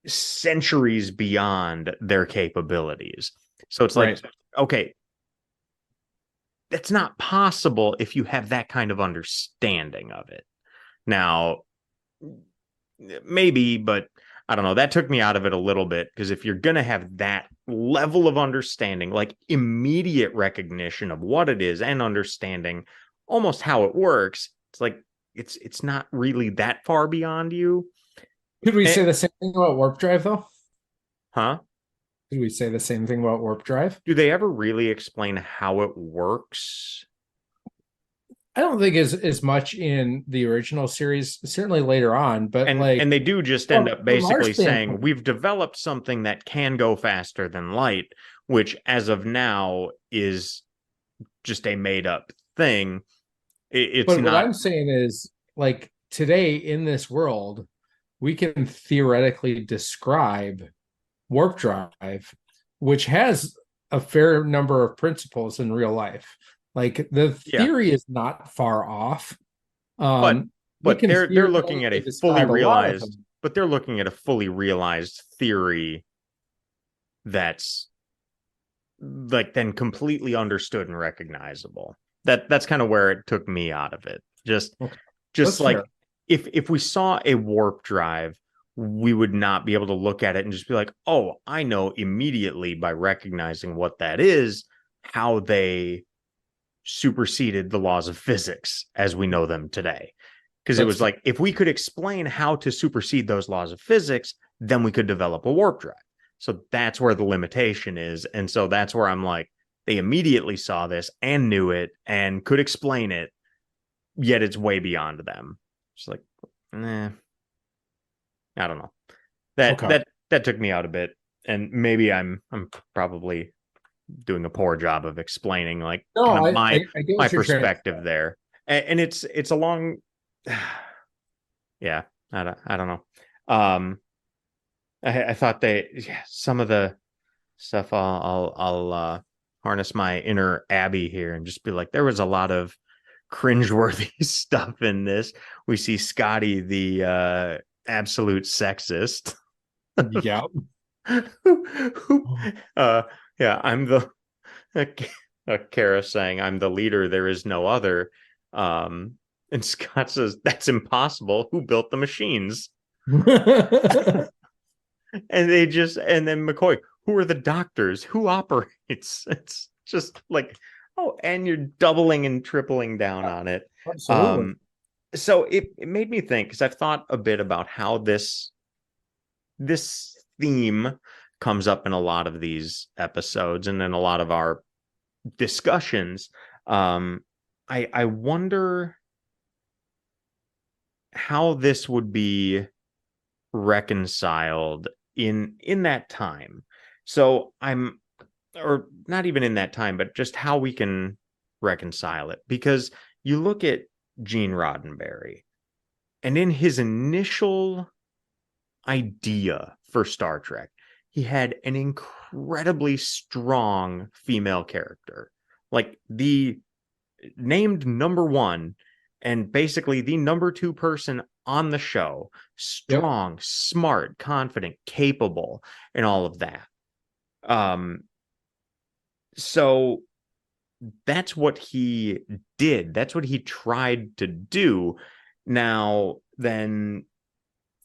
Speaker 1: centuries beyond their capabilities. So it's like,
Speaker 2: Right.
Speaker 1: okay, that's not possible if you have that kind of understanding of it. Now, maybe, but I don't know. That took me out of it a little bit because if you're going to have that level of understanding, like immediate recognition of what it is and understanding almost how it works, it's like it's not really that far beyond you.
Speaker 2: Could we
Speaker 1: And,
Speaker 2: say the same thing about warp drive, though?
Speaker 1: huh?
Speaker 2: Could we say the same thing about warp drive?
Speaker 1: Do they ever really explain how it works?
Speaker 2: I don't think as much in the original series, certainly later on, but like
Speaker 1: And they do just end up
Speaker 2: from our
Speaker 1: basically saying
Speaker 2: standpoint,
Speaker 1: we've developed something that can go faster than light, which as of now is just a made up thing. It's
Speaker 2: but what
Speaker 1: not.
Speaker 2: I'm saying is like today in this world, we can theoretically describe warp drive, which has a fair number of principles in real life. Like the
Speaker 1: Yeah,
Speaker 2: theory is not far off.
Speaker 1: but
Speaker 2: We can
Speaker 1: they're looking at
Speaker 2: theoretically
Speaker 1: a fully
Speaker 2: describe a lot of
Speaker 1: realized
Speaker 2: them.
Speaker 1: but they're looking at a fully realized theory that's like then completely understood and recognizable. That's kind of where it took me out of it.
Speaker 2: Okay,
Speaker 1: Just
Speaker 2: that's fair.
Speaker 1: like if we saw a warp drive, we would not be able to look at it and just be like, oh, I know immediately by recognizing what that is, how they superseded the laws of physics as we know them today. Because it
Speaker 2: That's
Speaker 1: was
Speaker 2: fair.
Speaker 1: like, if we could explain how to supersede those laws of physics, then we could develop a warp drive. So that's where the limitation is. And so that's where I'm like, they immediately saw this and knew it and could explain it, yet it's way beyond them. It's like, I don't know. That
Speaker 2: Okay.
Speaker 1: that that took me out a bit. And maybe I'm probably doing a poor job of explaining like kind
Speaker 2: No,
Speaker 1: of
Speaker 2: I get
Speaker 1: my
Speaker 2: what you're trying to
Speaker 1: perspective there. And it's a long yeah, I don't know. I thought some of the stuff I'll harness my inner Abby here and just be like, there was a lot of cringeworthy stuff in this. We see Scotty, the absolute sexist.
Speaker 2: say. Yeah.
Speaker 1: who, uh, yeah, I'm the Kara saying, I'm the leader, there is no other. Um, and Scott says, that's impossible. Who built the machines? And then McCoy, who are the doctors? Who operates? It's just like, oh, and you're doubling and tripling down on it.
Speaker 2: Absolutely.
Speaker 1: Um, so it made me think because I've thought a bit about how this theme comes up in a lot of these episodes and in a lot of our discussions. Um, I wonder how this would be reconciled in that time. So I'm or not even in that time, but just how we can reconcile it. Because you look at Gene Roddenberry, and in his initial idea for Star Trek, he had an incredibly strong female character. Like the named number one and basically the number two person on the show,
Speaker 2: Yep.
Speaker 1: strong, smart, confident, capable, and all of that. Um, so that's what he did. That's what he tried to do. Now, then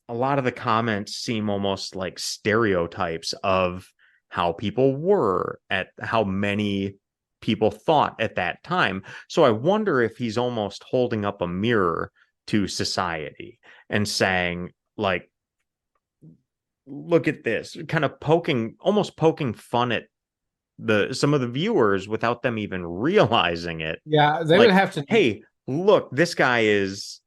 Speaker 1: a lot of the comments seem almost like stereotypes of how people were at how many people thought at that time. So I wonder if he's almost holding up a mirror to society and saying, like, look at this, kind of almost poking fun at the some of the viewers without them even realizing it.
Speaker 2: Yeah, they would
Speaker 1: Like,
Speaker 2: have to.
Speaker 1: hey, look, this guy is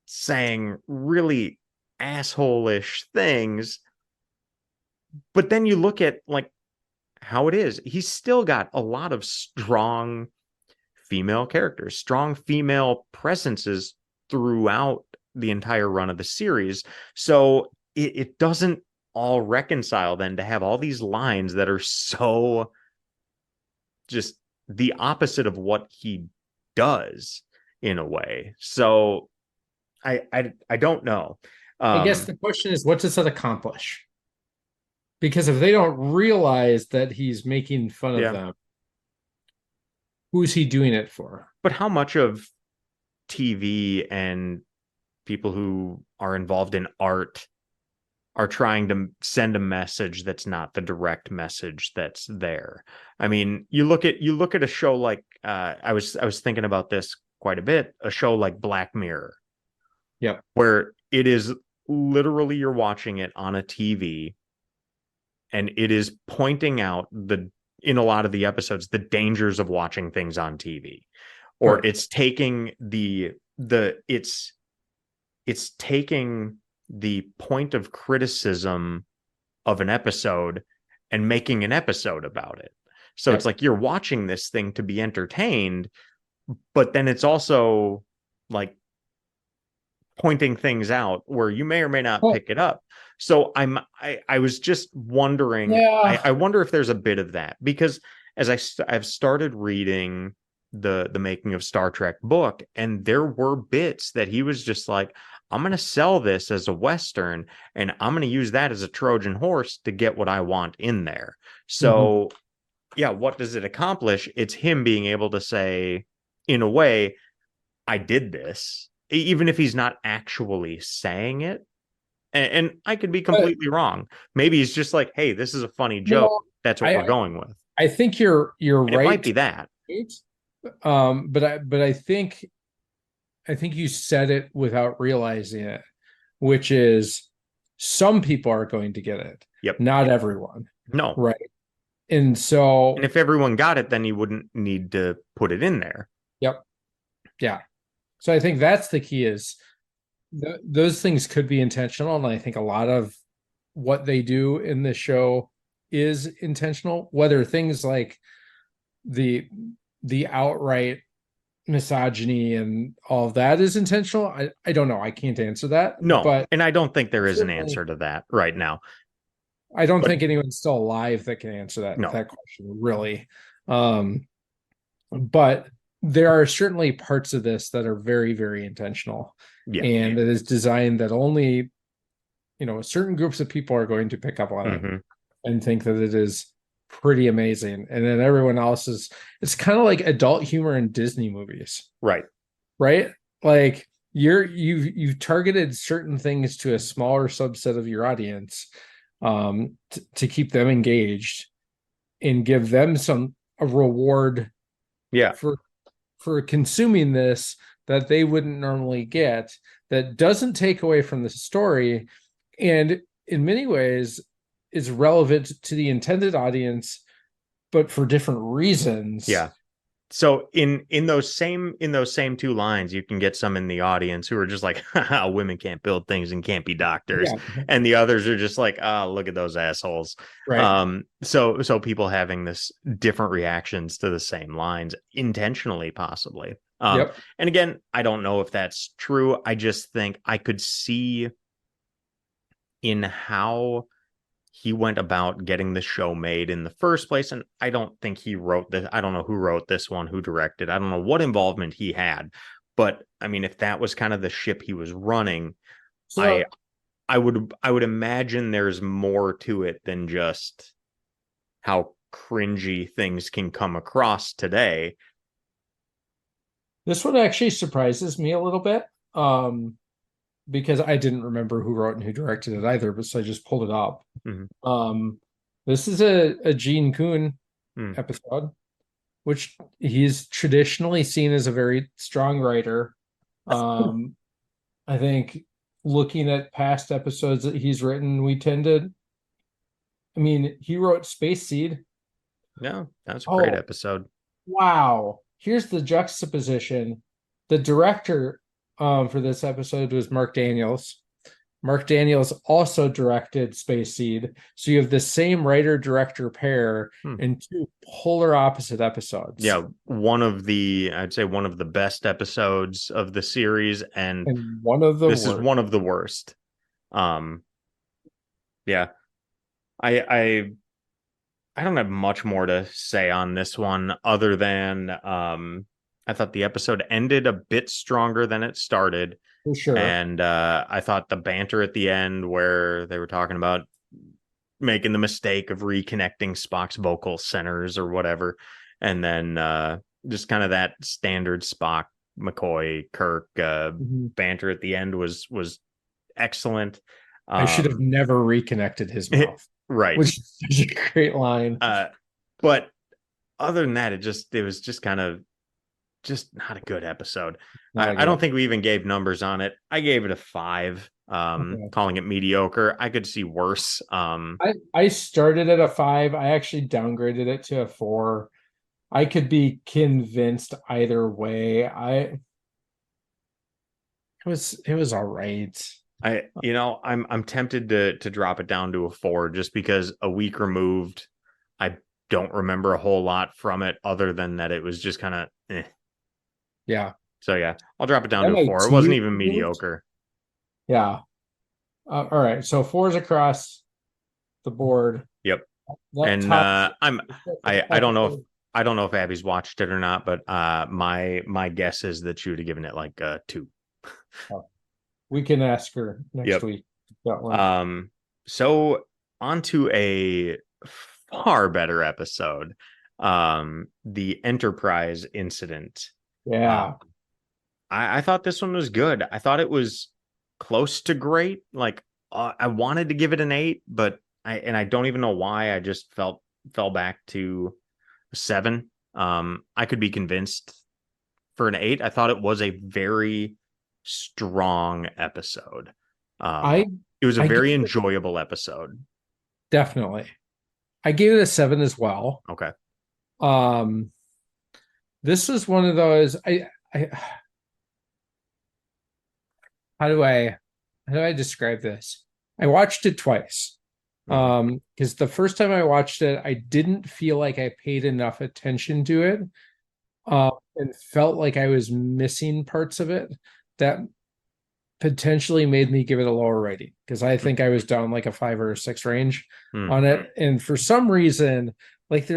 Speaker 1: saying really asshole-ish things, but then you look at like how it is. He's still got a lot of strong female characters, strong female presences throughout the entire run of the series. So it doesn't all reconcile then to have all these lines that are so just the opposite of what he does in a way. So I don't know.
Speaker 2: I guess the question is, what does that accomplish? Because if they don't realize that he's making fun of them, who's he doing it for?
Speaker 1: But how much of TV and people who are involved in art are trying to send a message that's not the direct message that's there? I mean, you look at a show like I was thinking about this quite a bit, a show like Black Mirror.
Speaker 2: Yep.
Speaker 1: Where it is literally you're watching it on a TV and it is pointing out in a lot of the episodes the dangers of watching things on TV. Or sure. It's taking it's taking the point of criticism of an episode and making an episode about it. So It's like you're watching this thing to be entertained, but then it's also like pointing things out where you may or may not pick it up. So I was just wondering, I wonder if there's a bit of that, because as I've started reading the Making of Star Trek book, and there were bits that he was just like, I'm going to sell this as a Western and I'm going to use that as a Trojan horse to get what I want in there. So yeah, what does it accomplish? It's him being able to say, in a way, I did this, even if he's not actually saying it. And I could be completely wrong. Maybe he's just like, hey, this is a funny joke. That's what we're going with.
Speaker 2: I think you're right.
Speaker 1: It might be that.
Speaker 2: But I think you said it without realizing it, which is some people are going to get it.
Speaker 1: Yep.
Speaker 2: Not everyone.
Speaker 1: No.
Speaker 2: Right. And
Speaker 1: if everyone got it, then you wouldn't need to put it in there.
Speaker 2: Yep. Yeah. So I think that's the key, is those things could be intentional. And I think a lot of what they do in this show is intentional, whether things like the outright misogyny and all of that is intentional. I don't know. I can't answer that.
Speaker 1: No, and I don't think there is an answer to that right now.
Speaker 2: I don't think anyone's still alive that can answer that question, really. But there are certainly parts of this that are very, very intentional. Yeah. And it is designed that only, certain groups of people are going to pick up on it and think that it is pretty amazing. And then everyone else it's kind of like adult humor in Disney movies. Right. Like you've targeted certain things to a smaller subset of your audience to keep them engaged and give them a reward for consuming this that they wouldn't normally get, that doesn't take away from the story, and in many ways is relevant to the intended audience, but for different reasons. Yeah.
Speaker 1: So in those same two lines, you can get some in the audience who are just like, women can't build things and can't be doctors. Yeah. And the others are just like, look at those assholes. Right. So people having this different reactions to the same lines intentionally, possibly. And again, I don't know if that's true. I just think I could see in how he went about getting the show made in the first place. And I don't think he wrote this. I don't know who wrote this one, who directed. I don't know what involvement he had. But I mean, if that was kind of the ship he was running, so, I would imagine there's more to it than just how cringy things can come across today.
Speaker 2: This one actually surprises me a little bit. Because I didn't remember who wrote and who directed it either, but so I just pulled it up. This is a Gene Kuhn episode, which he's traditionally seen as a very strong writer. I think looking at past episodes that he's written, he wrote Space Seed.
Speaker 1: Yeah, that's a great episode.
Speaker 2: Wow. Here's the juxtaposition. The director for this episode was Mark Daniels. Mark Daniels also directed Space Seed. So you have the same writer-director pair in two polar opposite episodes.
Speaker 1: Yeah, I'd say one of the best episodes of the series, and
Speaker 2: one of the
Speaker 1: this
Speaker 2: worst.
Speaker 1: is one of the worst. Yeah. I don't have much more to say on this one other than I thought the episode ended a bit stronger than it started.
Speaker 2: For sure.
Speaker 1: And I thought the banter at the end where they were talking about making the mistake of reconnecting Spock's vocal centers or whatever, and then just kind of that standard Spock, McCoy, Kirk banter at the end was excellent.
Speaker 2: I should have never reconnected his mouth.
Speaker 1: Right.
Speaker 2: Which is such a great line.
Speaker 1: But other than that, it was just kind of just not a good episode. I don't think we even gave numbers on it. I gave it a 5. Calling it mediocre. I could see worse.
Speaker 2: I started at a 5. I actually downgraded it to a 4. I could be convinced either way. It was all right.
Speaker 1: I'm tempted to drop it down to a 4 just because a week removed, I don't remember a whole lot from it other than that it was just kind of
Speaker 2: Yeah.
Speaker 1: So yeah, I'll drop it down to a 4. It wasn't even mediocre.
Speaker 2: Yeah. All right. So 4s across the board.
Speaker 1: Yep. And I don't know if Abby's watched it or not, but my guess is that she would have given it like a 2.
Speaker 2: Oh. We can ask her next week.
Speaker 1: So on to a far better episode. The Enterprise incident.
Speaker 2: Yeah.
Speaker 1: I thought this one was good. I thought it was close to great. Like I wanted to give it an 8, but I don't even know why. I just fell back to a 7. I could be convinced for an 8. I thought it was a very strong episode. It was a very enjoyable episode.
Speaker 2: Definitely. I gave it a 7 as well.
Speaker 1: Okay.
Speaker 2: This is one of those how do I describe this? I watched it twice. Because the first time I watched it, I didn't feel like I paid enough attention to it. And felt like I was missing parts of it that potentially made me give it a lower rating, because I think I was down like a 5 or a 6 range on it. And for some reason, like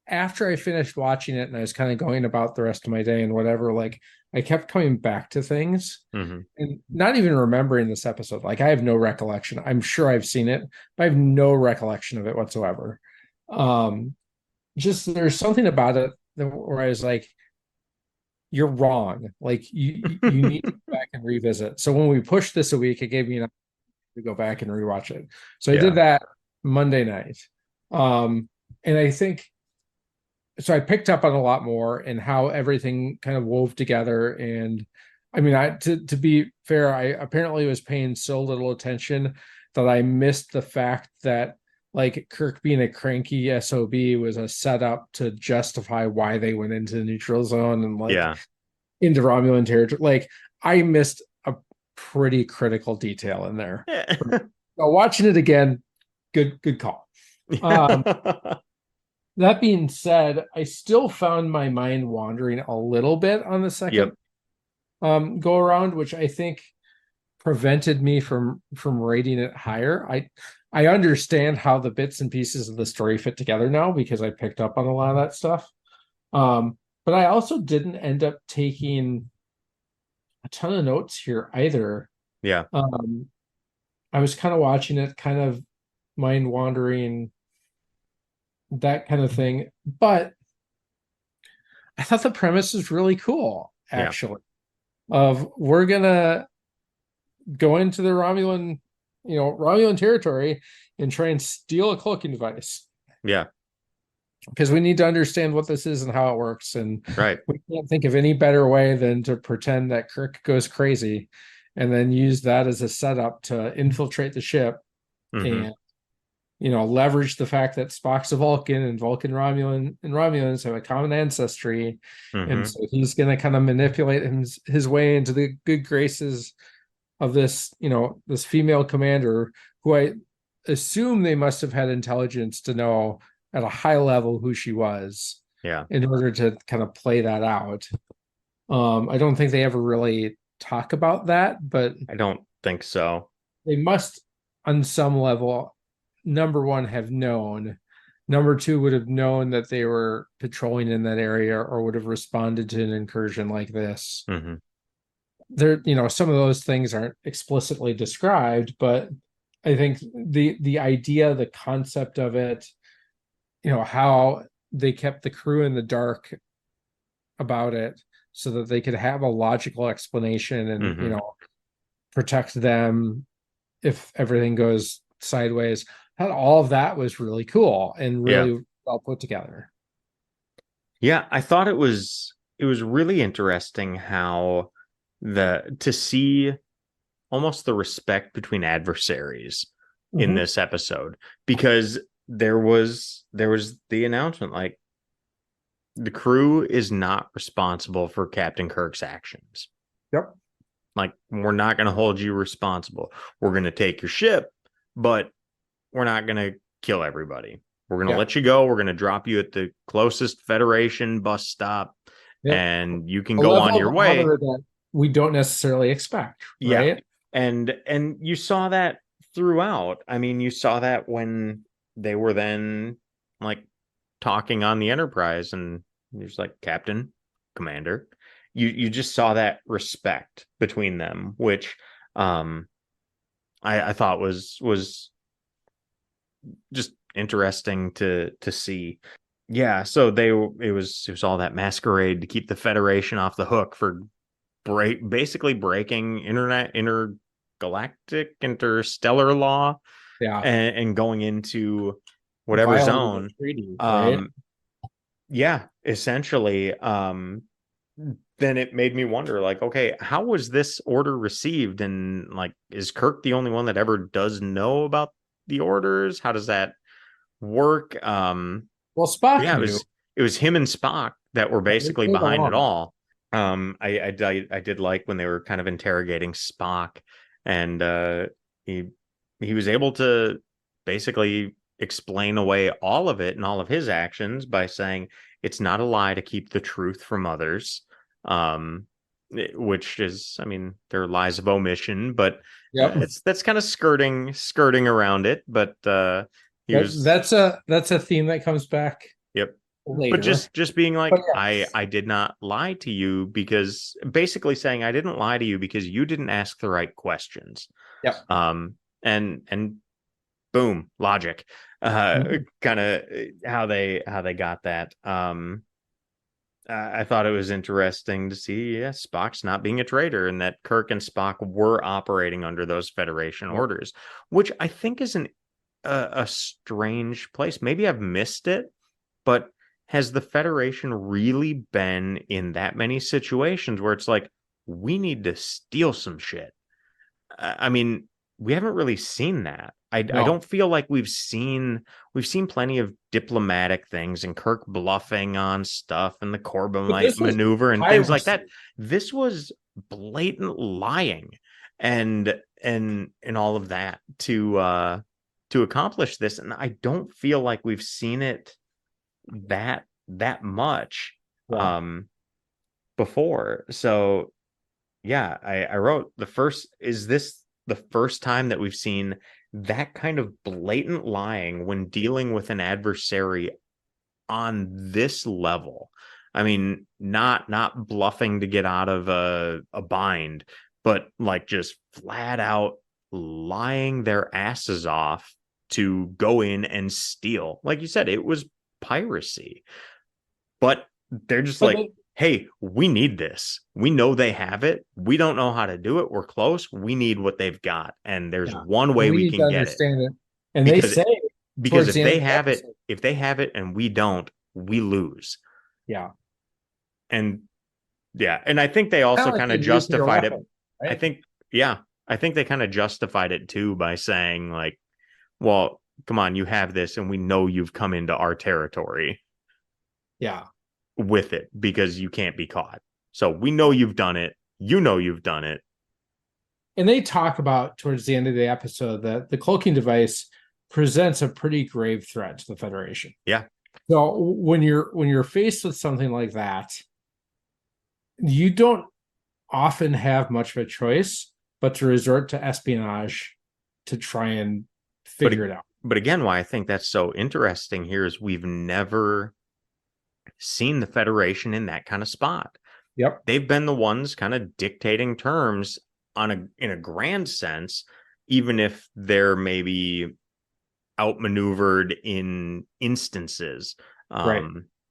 Speaker 2: after I finished watching it and I was kind of going about the rest of my day and whatever, like I kept coming back to things and not even remembering this episode. Like I have no recollection. I'm sure I've seen it, but I have no recollection of it whatsoever. Just there's something about it where I was like, you're wrong. Like you need to go back and revisit. So when we pushed this a week, it gave me enough to go back and rewatch it. So I did that Monday night. And I think so I picked up on a lot more and how everything kind of wove together. And I mean, to be fair, I apparently was paying so little attention that I missed the fact that like Kirk being a cranky SOB was a setup to justify why they went into the neutral zone and into Romulan territory. Like I missed a pretty critical detail in there. So watching it again, good call. That being said, I still found my mind wandering a little bit on the second go around, which I think prevented me from rating it higher. I understand how the bits and pieces of the story fit together now because I picked up on a lot of that stuff. But I also didn't end up taking a ton of notes here either.
Speaker 1: Yeah.
Speaker 2: I was kind of watching it, kind of mind wandering, that kind of thing. But I thought the premise is really cool, actually. Of we're gonna go into the Romulan territory and try and steal a cloaking device.
Speaker 1: Yeah.
Speaker 2: Because we need to understand what this is and how it works. And
Speaker 1: we
Speaker 2: can't think of any better way than to pretend that Kirk goes crazy and then use that as a setup to infiltrate the ship and leverage the fact that Spock's a Vulcan and Romulans have a common ancestry. And so he's going to kind of manipulate his way into the good graces of this, this female commander who I assume they must have had intelligence to know at a high level who she was
Speaker 1: Yeah.
Speaker 2: in order to kind of play that out. I don't think they ever really talk about that, but
Speaker 1: I don't think so.
Speaker 2: they must, on some level, number one, have known. Number two, would have known that they were patrolling in that area or would have responded to an incursion like this.
Speaker 1: Mm-hmm.
Speaker 2: There, some of those things aren't explicitly described, but I think the idea, the concept of it, how they kept the crew in the dark about it so that they could have a logical explanation and
Speaker 1: Mm-hmm.
Speaker 2: protect them if everything goes sideways. All of that was really cool and
Speaker 1: Yeah.
Speaker 2: really well put together.
Speaker 1: Yeah, I thought it was really interesting how to see almost the respect between adversaries in
Speaker 2: Mm-hmm.
Speaker 1: this episode, because there was the announcement, like, the crew is not responsible for Captain Kirk's actions.
Speaker 2: Yep.
Speaker 1: Like, we're not going to hold you responsible. We're going to take your ship, but we're not going to kill everybody. We're going to
Speaker 2: Yeah.
Speaker 1: let you go. We're going to drop you at the closest Federation bus stop,
Speaker 2: Yep.
Speaker 1: and you can
Speaker 2: A
Speaker 1: go
Speaker 2: level
Speaker 1: on your
Speaker 2: of
Speaker 1: way.
Speaker 2: honor that we don't necessarily expect,
Speaker 1: Yeah.
Speaker 2: right?
Speaker 1: And you saw that throughout. I mean, you saw that when they were then, like, talking on the Enterprise, and there's like, Captain, Commander. You just saw that respect between them, which I thought was just interesting to see. Yeah, so it was all that masquerade to keep the Federation off the hook for basically breaking interstellar law,
Speaker 2: Yeah.
Speaker 1: and going into whatever
Speaker 2: Violating
Speaker 1: zone.
Speaker 2: the treaty, right?
Speaker 1: Yeah, essentially. Then it made me wonder, like, okay, how was this order received? And, like, is Kirk the only one that ever does know about the orders? How does that work?
Speaker 2: Well, Spock
Speaker 1: Yeah, it
Speaker 2: knew.
Speaker 1: was it was him and Spock that were
Speaker 2: They
Speaker 1: basically
Speaker 2: played
Speaker 1: behind it
Speaker 2: along.
Speaker 1: all. I did like when they were kind of interrogating Spock, and he he was able to basically explain away all of it and all of his actions by saying it's not a lie to keep the truth from others. Which is, I mean, they're lies of omission, but
Speaker 2: Yep.
Speaker 1: that's kind of skirting around it. But he
Speaker 2: That,
Speaker 1: was,
Speaker 2: that's a theme that comes back
Speaker 1: yep. But
Speaker 2: later.
Speaker 1: just being
Speaker 2: But
Speaker 1: like, I
Speaker 2: yes.
Speaker 1: I did not lie to you, because basically saying I didn't lie to you because you didn't ask the right questions.
Speaker 2: Yep.
Speaker 1: And boom, logic.
Speaker 2: Mhm.
Speaker 1: Kind of how they got that. I thought it was interesting to see, yeah, Spock's not being a traitor, and that Kirk and Spock were operating under those Federation
Speaker 2: Yep.
Speaker 1: orders, which I think is a strange place. Maybe I've missed it, but has the Federation really been in that many situations where it's like, we need to steal some shit? I mean, we haven't really seen that. I
Speaker 2: No.
Speaker 1: don't feel like we've seen plenty of diplomatic things and Kirk bluffing on stuff and the
Speaker 2: But
Speaker 1: Corbomite
Speaker 2: this was
Speaker 1: maneuver and things like that.
Speaker 2: piracy.
Speaker 1: This was blatant lying, and all of that to accomplish this. And I don't feel like we've seen it that much
Speaker 2: Yeah.
Speaker 1: um before. So yeah, I wrote, is this the first time that we've seen that kind of blatant lying when dealing with an adversary on this level? I mean, not bluffing to get out of a bind, but like just flat out lying their asses off to go in and steal. Like you said, it was piracy. But they're just
Speaker 2: But
Speaker 1: like, hey, we need this. We know they have it. We don't know how to do it. We're close. We need what they've got. And there's
Speaker 2: yeah,
Speaker 1: one
Speaker 2: and
Speaker 1: way
Speaker 2: we
Speaker 1: we
Speaker 2: need to
Speaker 1: can get it.
Speaker 2: understand it. And they
Speaker 1: Because
Speaker 2: say
Speaker 1: because
Speaker 2: towards the end of the episode,
Speaker 1: if they have it and we don't, we lose.
Speaker 2: yeah,
Speaker 1: And yeah, and I think they also
Speaker 2: kind of like
Speaker 1: kind
Speaker 2: a
Speaker 1: of
Speaker 2: nuclear
Speaker 1: justified it.
Speaker 2: weapon,
Speaker 1: I
Speaker 2: right?
Speaker 1: think, yeah, I think they kind of justified it too by saying, like, well, come on, you have this and we know you've come into our territory
Speaker 2: Yeah,
Speaker 1: with it because you can't be caught. So we know you've done it. You know you've done it.
Speaker 2: and they talk about towards the end of the episode that the cloaking device presents a pretty grave threat to the Federation.
Speaker 1: Yeah.
Speaker 2: So when you're faced with something like that, you don't often have much of a choice but to resort to espionage to try and figure it out.
Speaker 1: But again, why I think that's so interesting here is we've never seen the Federation in that kind of spot.
Speaker 2: Yep.
Speaker 1: They've been the ones kind of dictating terms in a grand sense, even if they're maybe outmaneuvered in instances,
Speaker 2: Right.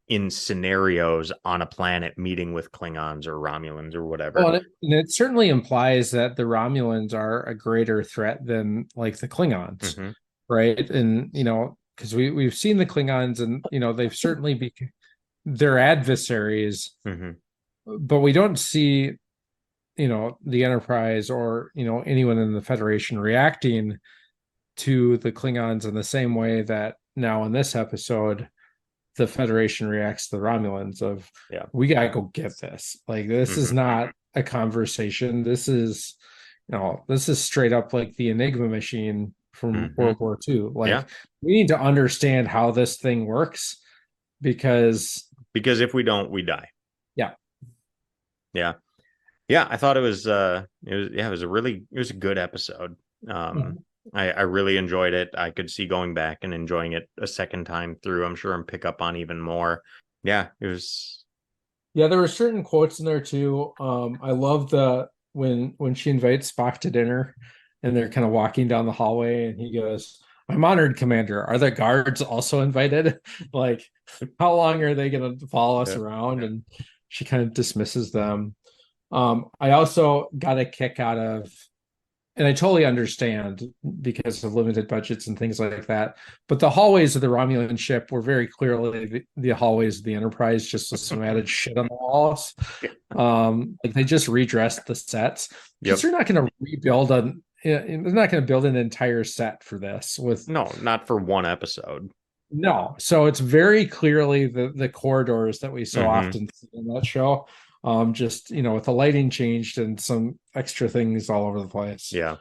Speaker 1: in scenarios on a planet meeting with Klingons or Romulans or whatever.
Speaker 2: Well, and it certainly implies that the Romulans are a greater threat than like the Klingons,
Speaker 1: Mm-hmm.
Speaker 2: right? And because we've seen the Klingons, and they've certainly their adversaries,
Speaker 1: Mm-hmm.
Speaker 2: but we don't see the Enterprise or anyone in the Federation reacting to the Klingons in the same way that now in this episode the Federation reacts to the Romulans of, we gotta go get this. Like, this is not a conversation. This is straight up like the Enigma machine from World War II. Like, we need to understand how this thing works because
Speaker 1: if we don't, we die. Yeah, I thought it was a good episode. I really enjoyed it. I could see going back and enjoying it a second time through, I'm sure, and pick up on even more. Yeah, it was.
Speaker 2: Yeah, there were certain quotes in there too. I love when she invites Spock to dinner and they're kind of walking down the hallway and he goes, "I'm honored, Commander. Are the guards also invited? Like, how long are they going to follow us around?" And she kind of dismisses them. I also got a kick out of, and I totally understand because of limited budgets and things like that, but the hallways of the Romulan ship were very clearly the hallways of the Enterprise, just with some added shit on the walls. Like, they just redressed the sets because they're not going to rebuild they're not going to build an entire set for this
Speaker 1: not for one episode.
Speaker 2: No. So it's very clearly the corridors that we so often see in that show. Just with the lighting changed and some extra things all over the place.
Speaker 1: Yeah.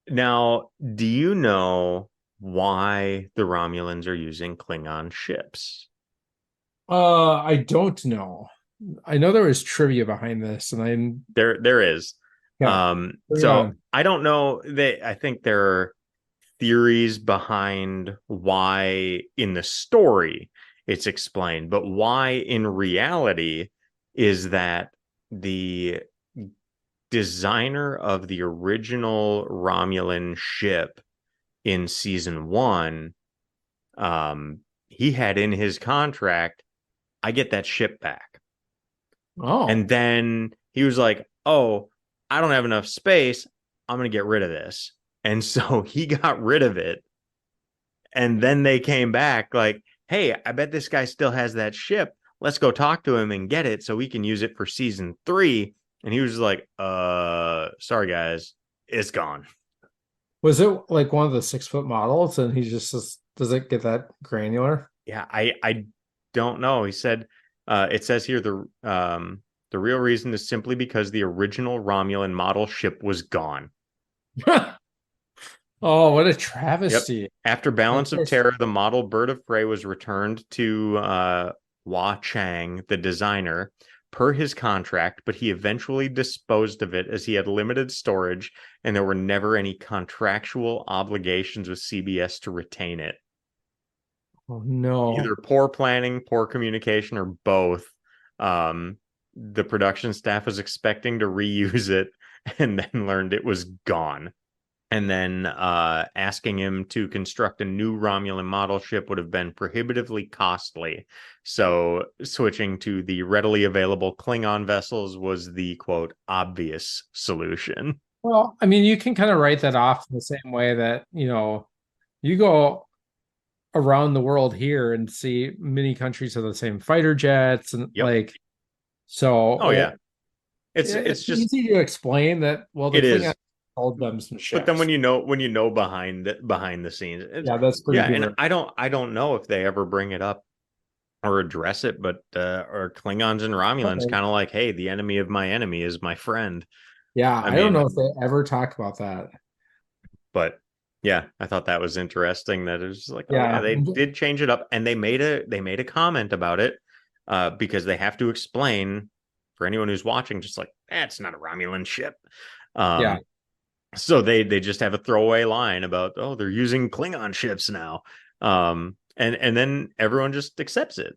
Speaker 1: Now, do you know why the Romulans are using Klingon ships?
Speaker 2: I don't know. I know there was trivia behind this, and
Speaker 1: there is. So I don't know. I think there are theories behind why in the story it's explained, but why in reality is that the designer of the original Romulan ship in season 1, he had in his contract, I get that ship back. And then he was like, "Oh, I don't have enough space. I'm going to get rid of this." And so he got rid of it. And then they came back like, "Hey, I bet this guy still has that ship. Let's go talk to him and get it so we can use it for season 3. And he was like, sorry, guys, it's gone."
Speaker 2: Was it like one of the 6-foot models? And he just says, does it get that granular?
Speaker 1: Yeah, I don't know. He said, it says here the real reason is simply because the original Romulan model ship was gone.
Speaker 2: Oh, what a travesty.
Speaker 1: Yep. After Balance of Terror, the model bird of prey was returned to Hua Chang, the designer, per his contract, but he eventually disposed of it as he had limited storage and there were never any contractual obligations with CBS to retain it.
Speaker 2: Oh, no.
Speaker 1: Either poor planning, poor communication, or both. The production staff was expecting to reuse it and then learned it was gone. And then asking him to construct a new Romulan model ship would have been prohibitively costly. So switching to the readily available Klingon vessels was the, quote, obvious solution.
Speaker 2: Well, I mean, you can kind of write that off in the same way that, you go around the world here and see many countries have the same fighter jets and like, so.
Speaker 1: Oh, yeah. It's just
Speaker 2: easy to explain that. Well, the Klingons told them some shit.
Speaker 1: But then when you know behind the scenes,
Speaker 2: that's pretty good.
Speaker 1: And I don't know if they ever bring it up or address it, but or Klingons and Romulans kind of like, hey, the enemy of my enemy is my friend.
Speaker 2: Yeah,
Speaker 1: I
Speaker 2: I don't
Speaker 1: mean,
Speaker 2: know if they ever talk about that.
Speaker 1: but yeah, I thought that was interesting that it was like, oh yeah,
Speaker 2: Yeah.
Speaker 1: they did change it up, and they made a comment about it, because they have to explain for anyone who's watching, just like, it's not a Romulan ship.
Speaker 2: Yeah.
Speaker 1: Um, so they just have a throwaway line about, oh, they're using Klingon ships now. And then everyone just accepts it,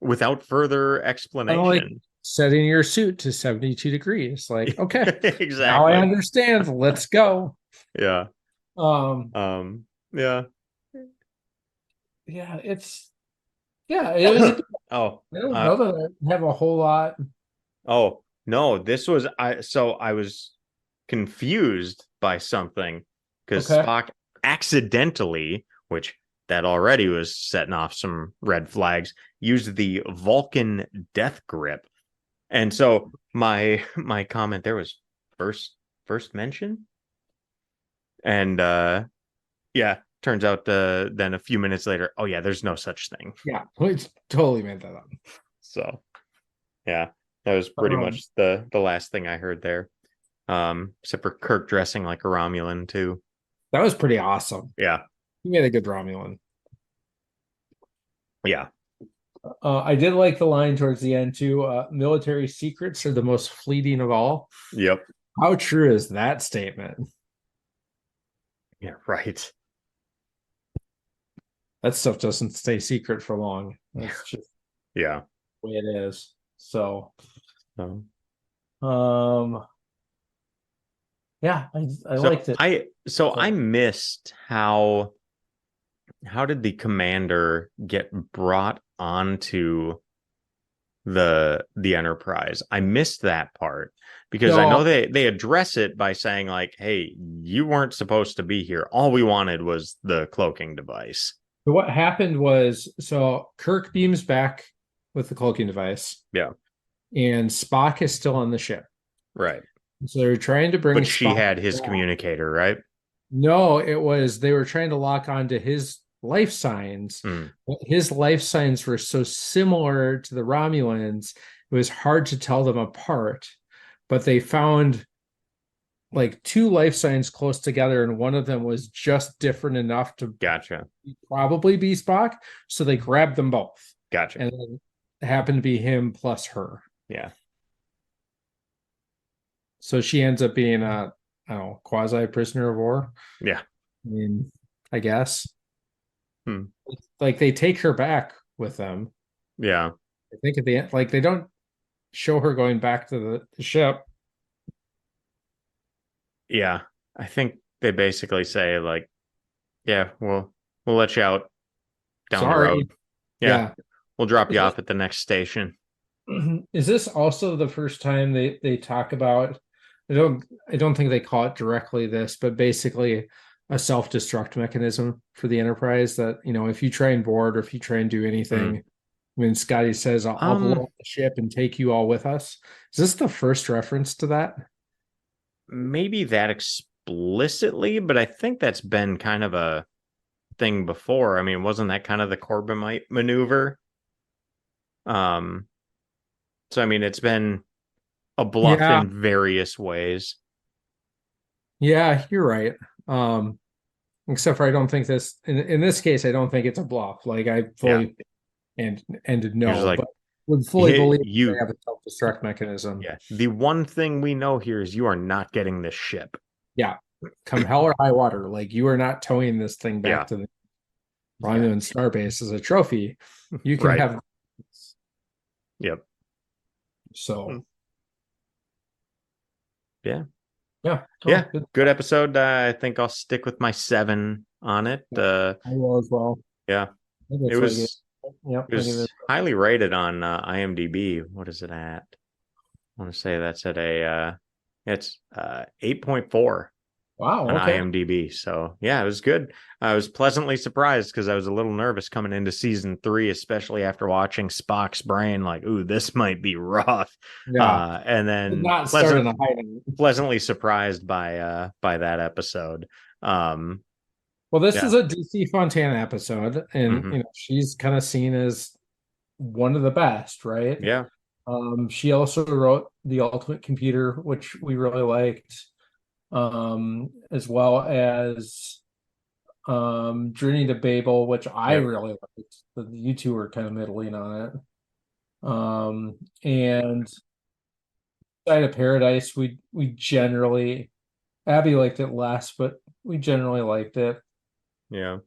Speaker 1: without further
Speaker 2: Kind of like
Speaker 1: explanation.
Speaker 2: setting your suit to 72 degrees. Like, okay, now I
Speaker 1: Exactly.
Speaker 2: understand. Let's go.
Speaker 1: Yeah.
Speaker 2: Um,
Speaker 1: Yeah.
Speaker 2: yeah, it was a good,
Speaker 1: Oh,
Speaker 2: I don't know that I have a whole lot.
Speaker 1: oh no, this was I was confused by something, because
Speaker 2: Okay.
Speaker 1: Spock accidentally, which that already was setting off some red flags, used the Vulcan death grip. And so my comment there was first mention. And yeah, turns out then a few minutes later, oh yeah, there's no such thing.
Speaker 2: Yeah, we totally made that up.
Speaker 1: So yeah, that was pretty
Speaker 2: Um,
Speaker 1: much the last thing I heard there. Except for Kirk dressing like a Romulan too.
Speaker 2: that was pretty awesome.
Speaker 1: Yeah,
Speaker 2: You made a good Romulan.
Speaker 1: yeah,
Speaker 2: I did like the line towards the end too. Military secrets are the most fleeting of all.
Speaker 1: yep,
Speaker 2: How true is that statement?
Speaker 1: yeah, right.
Speaker 2: That stuff doesn't stay secret for long. That's just
Speaker 1: Yeah.
Speaker 2: the way it is. So,
Speaker 1: So,
Speaker 2: um, yeah, I
Speaker 1: so
Speaker 2: liked it.
Speaker 1: I missed how did the commander get brought onto the Enterprise? I missed that part, because I know
Speaker 2: So,
Speaker 1: they address it by saying like, hey, you weren't supposed to be here. All we wanted was the cloaking device.
Speaker 2: what happened was, Kirk beams back with the cloaking device,
Speaker 1: Yeah,
Speaker 2: and Spock is still on the ship.
Speaker 1: right.
Speaker 2: So they're trying to bring
Speaker 1: But she
Speaker 2: Spock
Speaker 1: had his
Speaker 2: back.
Speaker 1: communicator, right?
Speaker 2: No, it was they were trying to lock onto his life signs.
Speaker 1: Mm,
Speaker 2: But his life signs were so similar to the Romulans, it was hard to tell them apart. But they found like two life signs close together, and one of them was just different enough to
Speaker 1: gotcha.
Speaker 2: probably be Spock. So they grabbed them both.
Speaker 1: Gotcha.
Speaker 2: And it happened to be him plus her.
Speaker 1: Yeah.
Speaker 2: So she ends up being a, I don't know, quasi prisoner of war.
Speaker 1: Yeah.
Speaker 2: I mean, I guess.
Speaker 1: Hmm.
Speaker 2: Like they take her back with them.
Speaker 1: Yeah.
Speaker 2: I think at the end, like they don't show her going back to the ship.
Speaker 1: Yeah. I think they basically say like, yeah, we'll let you out down the
Speaker 2: Sorry.
Speaker 1: road. Yeah.
Speaker 2: Yeah.
Speaker 1: We'll drop
Speaker 2: Is
Speaker 1: you
Speaker 2: this,
Speaker 1: off at the next station.
Speaker 2: is this also the first time they talk about? I don't think they call it directly this, but basically a self-destruct mechanism for the Enterprise that, if you try and board or if you try and do anything,
Speaker 1: Mm.
Speaker 2: when Scotty says, I'll blow
Speaker 1: Um,
Speaker 2: up the ship and take you all with us. Is this the first reference to that?
Speaker 1: maybe that explicitly, but I think that's been kind of a thing before. I mean, wasn't that kind of the Corbomite maneuver? Um, so I mean, it's been a bluff
Speaker 2: Yeah.
Speaker 1: in various ways.
Speaker 2: Yeah, you're right. Um, except for I don't think this in this case, I don't think it's a bluff. Like I
Speaker 1: Yeah.
Speaker 2: fully and
Speaker 1: You're just
Speaker 2: no,
Speaker 1: like,
Speaker 2: but would fully
Speaker 1: yeah,
Speaker 2: believe they
Speaker 1: you,
Speaker 2: have a self-destruct mechanism.
Speaker 1: yeah. The one thing we know here is you are not getting this ship.
Speaker 2: Yeah. Come hell or high water. Like you are not towing this thing back
Speaker 1: Yeah.
Speaker 2: to the
Speaker 1: Yeah.
Speaker 2: Romulan starbase as a trophy. You can
Speaker 1: Right.
Speaker 2: have
Speaker 1: Yep.
Speaker 2: so
Speaker 1: Yeah.
Speaker 2: yeah.
Speaker 1: Yeah.
Speaker 2: Oh, good.
Speaker 1: Good episode. I think I'll stick with my 7 on it.
Speaker 2: I will as well.
Speaker 1: Yeah.
Speaker 2: I think
Speaker 1: It
Speaker 2: that's what I get.
Speaker 1: was
Speaker 2: Yep,
Speaker 1: it
Speaker 2: I give
Speaker 1: was
Speaker 2: it.
Speaker 1: highly rated on IMDb. What is it at? I want to say that's at a it's 8.4
Speaker 2: Wow,
Speaker 1: on
Speaker 2: okay.
Speaker 1: IMDb. So yeah, it was good. I was pleasantly surprised because I was a little nervous coming into season 3, especially after watching Spock's brain. Like, ooh, this might be rough.
Speaker 2: Yeah.
Speaker 1: And
Speaker 2: Did
Speaker 1: then
Speaker 2: not start in a high note.
Speaker 1: pleasantly surprised by that episode.
Speaker 2: Well, this
Speaker 1: Yeah.
Speaker 2: is a DC Fontana episode, and
Speaker 1: Hmm.
Speaker 2: she's kind of seen as one of the best, right?
Speaker 1: Yeah.
Speaker 2: She also wrote The Ultimate Computer, which we really liked, as well as Journey to Babel, which I
Speaker 1: Yep.
Speaker 2: really liked. You two were kind of middling on it. And Side of Paradise, we generally Abby liked it less, but we generally liked it.
Speaker 1: Yeah.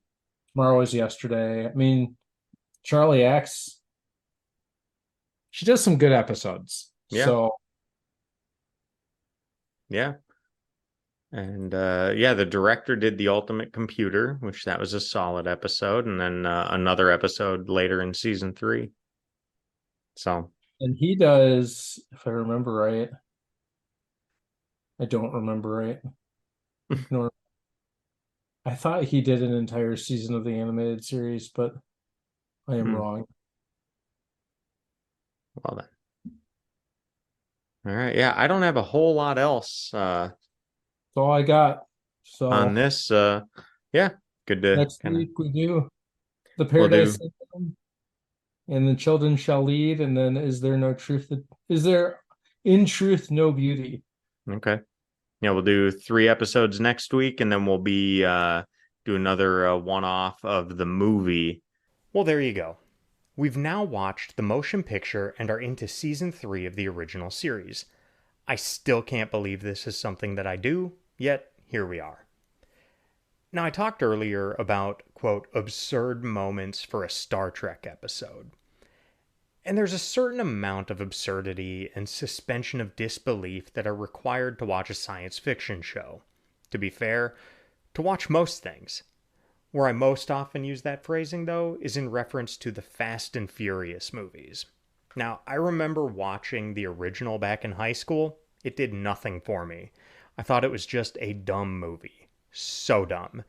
Speaker 2: Tomorrow is Yesterday. I mean, Charlie X, she does some good episodes.
Speaker 1: Yeah.
Speaker 2: So
Speaker 1: Yeah. And yeah, the director did The Ultimate Computer, which that was a solid episode, and then another episode later in season 3. So,
Speaker 2: and he does, if I remember right, I don't remember right. Ignore. I thought he did an entire season of the animated series, but I am
Speaker 1: hmm,
Speaker 2: wrong.
Speaker 1: well then. All right. Yeah, I don't have a whole lot else
Speaker 2: That's all I got.
Speaker 1: on
Speaker 2: So
Speaker 1: this. Yeah, good to
Speaker 2: next
Speaker 1: kind of
Speaker 2: week we do the
Speaker 1: we'll
Speaker 2: Paradise
Speaker 1: do.
Speaker 2: Syndrome, and the children shall lead, and then is there in truth no beauty?
Speaker 1: Okay. Yeah, we'll do 3 episodes next week, and then we'll be do another one-off of the movie. Well, there you go. We've now watched the motion picture and are into season 3 of the original series. I still can't believe this is something that I do, yet here we are. Now, I talked earlier about, quote, absurd moments for a Star Trek episode. And there's a certain amount of absurdity and suspension of disbelief that are required to watch a science fiction show. To be fair, to watch most things. Where I most often use that phrasing, though, is in reference to the Fast and Furious movies. Now, I remember watching the original back in high school. It did nothing for me. I thought it was just a dumb movie. So dumb.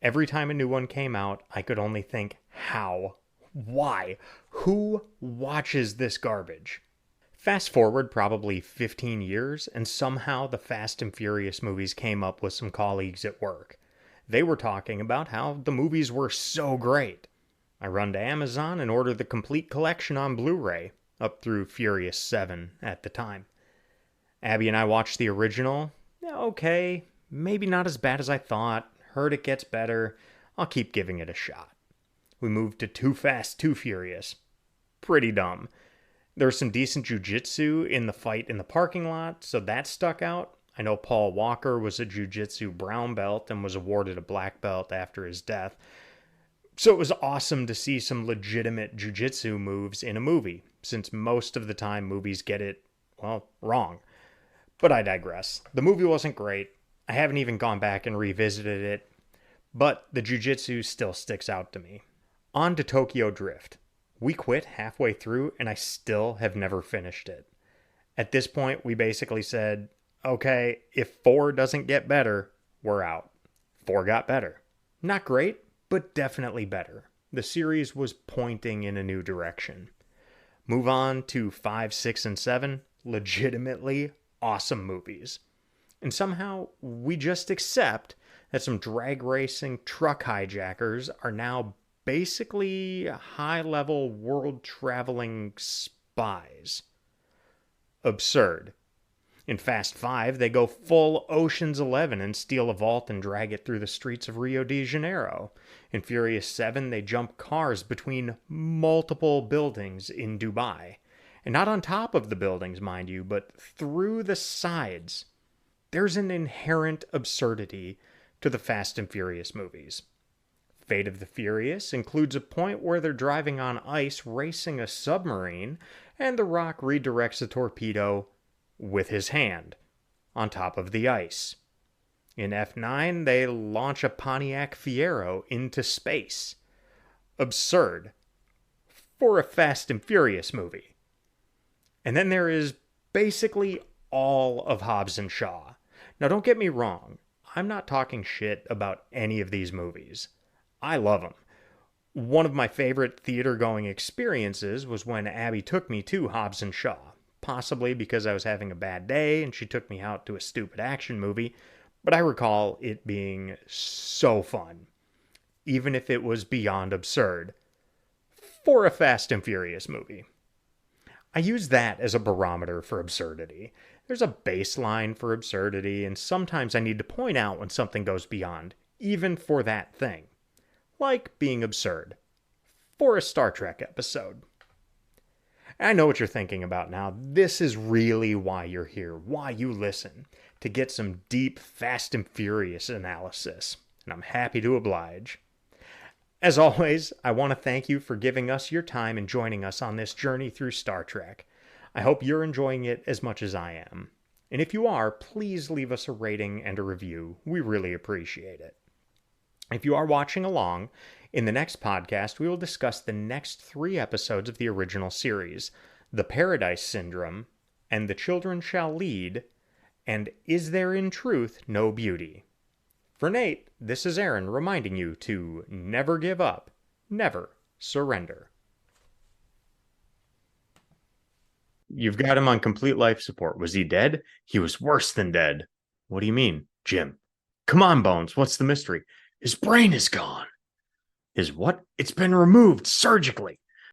Speaker 1: Every time a new one came out, I could only think, how? Why? Who watches this garbage? Fast forward probably 15 years, and somehow the Fast and Furious movies came up with some colleagues at work. They were talking about how the movies were so great. I run to Amazon and order the complete collection on Blu ray, up through Furious 7 at the time. Abby and I watched the original. Yeah, okay, maybe not as bad as I thought. Heard it gets better. I'll keep giving it a shot. We moved to Too Fast, Too Furious. Pretty dumb. There was some decent jujitsu in the fight in the parking lot, so that stuck out. I know Paul Walker was a jujitsu brown belt and was awarded a black belt after his death. So it was awesome to see some legitimate jujitsu moves in a movie, since most of the time movies get it, well, wrong. But I digress. The movie wasn't great. I haven't even gone back and revisited it, but the jujitsu still sticks out to me. On to Tokyo Drift. We quit halfway through, and I still have never finished it. At this point, we basically said, okay, if 4 doesn't get better, we're out. 4 got better. Not great, but definitely better. The series was pointing in a new direction. Move on to 5, 6, and 7. Legitimately awesome movies. And somehow we just accept that some drag racing truck hijackers are now basically high level world traveling spies. Absurd. In Fast 5, they go full Ocean's 11 and steal a vault and drag it through the streets of Rio de Janeiro. In Furious 7, they jump cars between multiple buildings in Dubai. And not on top of the buildings, mind you, but through the sides. There's an inherent absurdity to the Fast and Furious movies. Fate of the Furious includes a point where they're driving on ice racing a submarine, and The Rock redirects a torpedo with his hand on top of the ice. In F9, they launch a Pontiac Fiero into space. Absurd for a Fast and Furious movie. And then there is basically all of Hobbs and Shaw. Now, don't get me wrong, I'm not talking shit about any of these movies. I love them. One of my favorite theater going experiences was when Abby took me to Hobbs and Shaw, possibly because I was having a bad day and she took me out to a stupid action movie, but I recall it being so fun, even if it was beyond absurd, for a Fast and Furious movie. I use that as a barometer for absurdity. There's a baseline for absurdity, and sometimes I need to point out when something goes beyond, even for that thing. Like being absurd. For a Star Trek episode. I know what you're thinking about now. This is really why you're here, why you listen, to get some deep, fast and furious analysis. And I'm happy to oblige. As always, I want to thank you for giving us your time and joining us on this journey through Star Trek. I hope you're enjoying it as much as I am. And if you are, please leave us a rating and a review. We really appreciate it. If you are watching along, in the next podcast, we will discuss the next 3 episodes of the original series, The Paradise Syndrome, and The Children Shall Lead, and Is There in Truth No Beauty? For Nate, this is Aaron reminding you to never give up, never surrender. You've got him on complete life support. Was he dead? He was worse than dead. What do you mean, Jim? Come on, Bones, what's the mystery? His brain is gone. His what? It's been removed surgically.